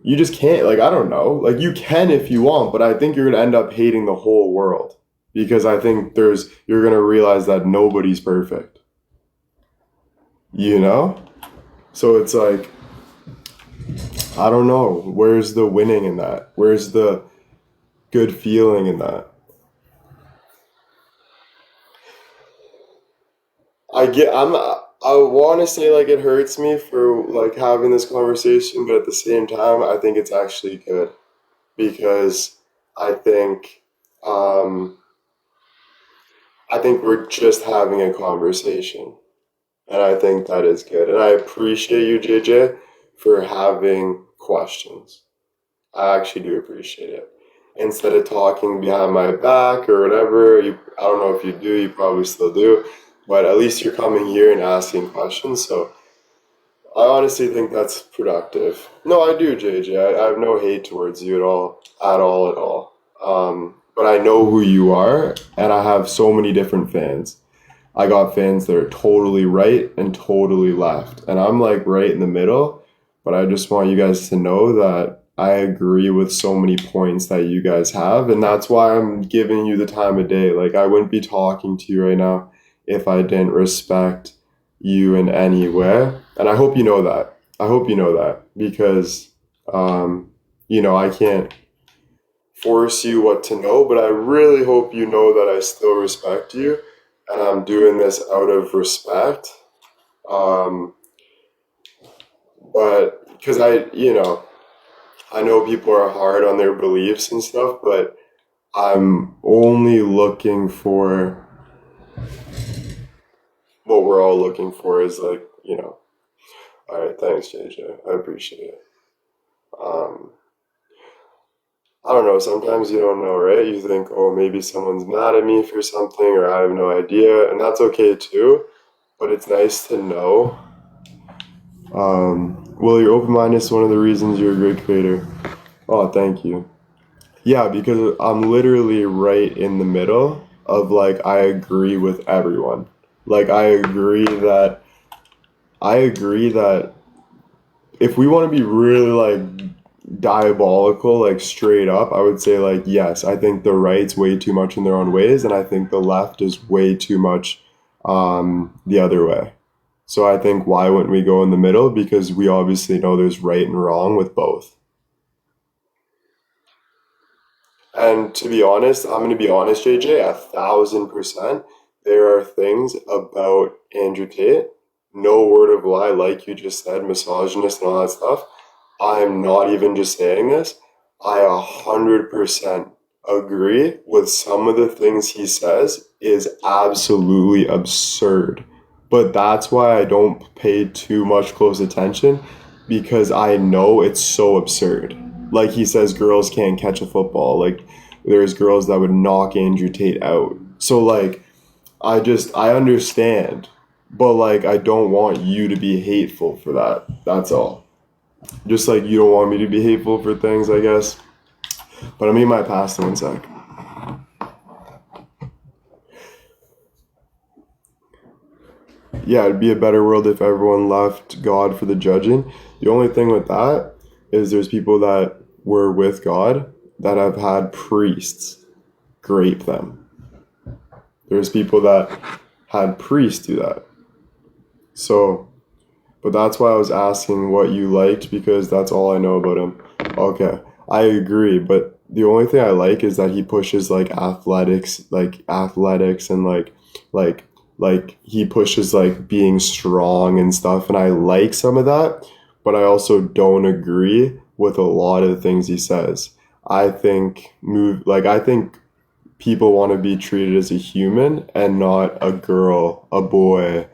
You just can't, like, I don't know. Like, you can if you want, but I think you're gonna end up hating the whole world because I think you're gonna realize that nobody's perfect. You know? So it's like, I don't know. Where's the winning in that? Where's the good feeling in that? I want to say like it hurts me for like having this conversation, but at the same time, I think it's actually good because I think, um, I think we're just having a conversation, and I think that is good. And I appreciate you, JJ, for having questions. I actually do appreciate it. Instead of talking behind my back or whatever, I don't know if you do, you probably still do, but at least you're coming here and asking questions. So I honestly think that's productive. No, I do, JJ. I have no hate towards you at all, at all, at all. But I know who you are, and I have so many different fans. I got fans that are totally right and totally left. And I'm like right in the middle, but I just want you guys to know that I agree with so many points that you guys have. And that's why I'm giving you the time of day. Like, I wouldn't be talking to you right now if I didn't respect you in any way. And I hope you know that. I hope you know that because, I can't force you what to know, but I really hope you know that I still respect you and I'm doing this out of respect. Um, But because I know people are hard on their beliefs and stuff, but I'm only looking for what we're all looking for is like, all right, thanks, JJ. I appreciate it. Um, I don't know. Sometimes you don't know, right? You think, oh, maybe someone's mad at me for something, or I have no idea, and that's okay too. But it's nice to know. Well, your open mindedness is one of the reasons you're a great creator. Oh, thank you. Yeah, because I'm literally right in the middle of like, I agree with everyone. Like, I agree that if we want to be really like diabolical, like straight up, I would say like yes, I think the right's way too much in their own ways, and I think the left is way too much the other way. So I think why wouldn't we go in the middle? Because we obviously know there's right and wrong with both. And to be honest, I'm going to be honest, JJ, 1,000%. There are things about Andrew Tate, no word of lie, like you just said, misogynist and all that stuff. I'm not even just saying this. I 100% agree with some of the things he says is absolutely absurd. But that's why I don't pay too much close attention because I know it's so absurd. Like he says girls can't catch a football. Like there's girls that would knock Andrew Tate out. So like I understand, but like I don't want you to be hateful for that. That's all. Just like you don't want me to be hateful for things, I guess. But I'm eating my pasta one sec. Yeah, it'd be a better world if everyone left God for the judging. The only thing with that is there's people that were with God that have had priests grape them. There's people that had priests do that. So, but that's why I was asking what you liked because that's all I know about him. Okay, I agree, but the only thing I like is that he pushes like athletics and like like he pushes like being strong and stuff and I like some of that, but I also don't agree with a lot of the things he says. I think people want to be treated as a human and not a girl, a boy,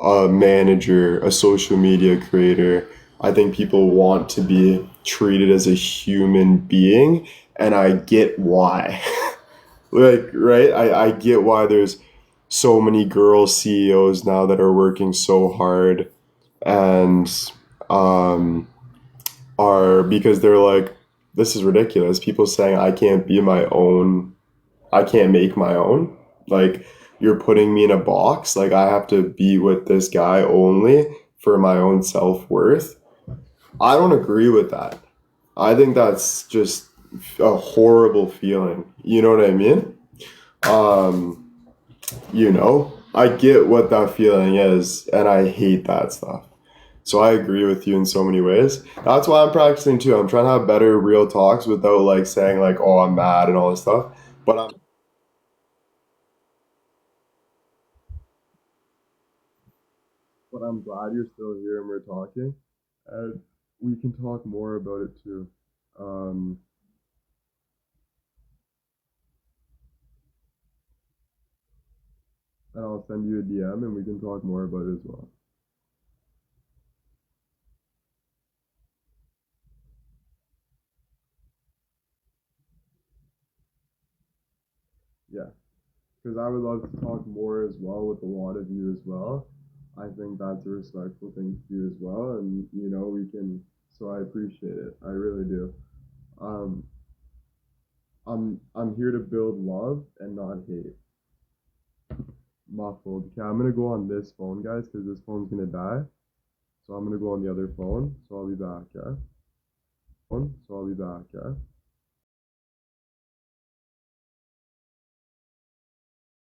a manager, a social media creator. I think people want to be treated as a human being, and I get why. Like, right? I get why there's so many girl CEOs now that are working so hard and um, are because they're like, this is ridiculous. People saying I can't make my own. Like you're putting me in a box. Like I have to be with this guy only for my own self worth. I don't agree with that. I think that's just a horrible feeling. You know what I mean? Um, I get what that feeling is, and I hate that stuff. So I agree with you in so many ways. That's why I'm practicing too. I'm trying to have better real talks without like saying like, "Oh, I'm mad" and all this stuff. But I'm glad you're still here and we're talking. And we can talk more about it too. Um, and I'll send you a DM and we can talk more about it as well. Yeah, because I would love to talk more as well with a lot of you as well. I think that's a respectful thing to do as well, and we can. So I appreciate it. I really do. Um, I'm here to build love and not hate. Muffled. Okay, I'm gonna go on this phone, guys, because this phone's gonna die. So I'm gonna go on the other phone. So I'll be back. Yeah. So I'll be back. Yeah.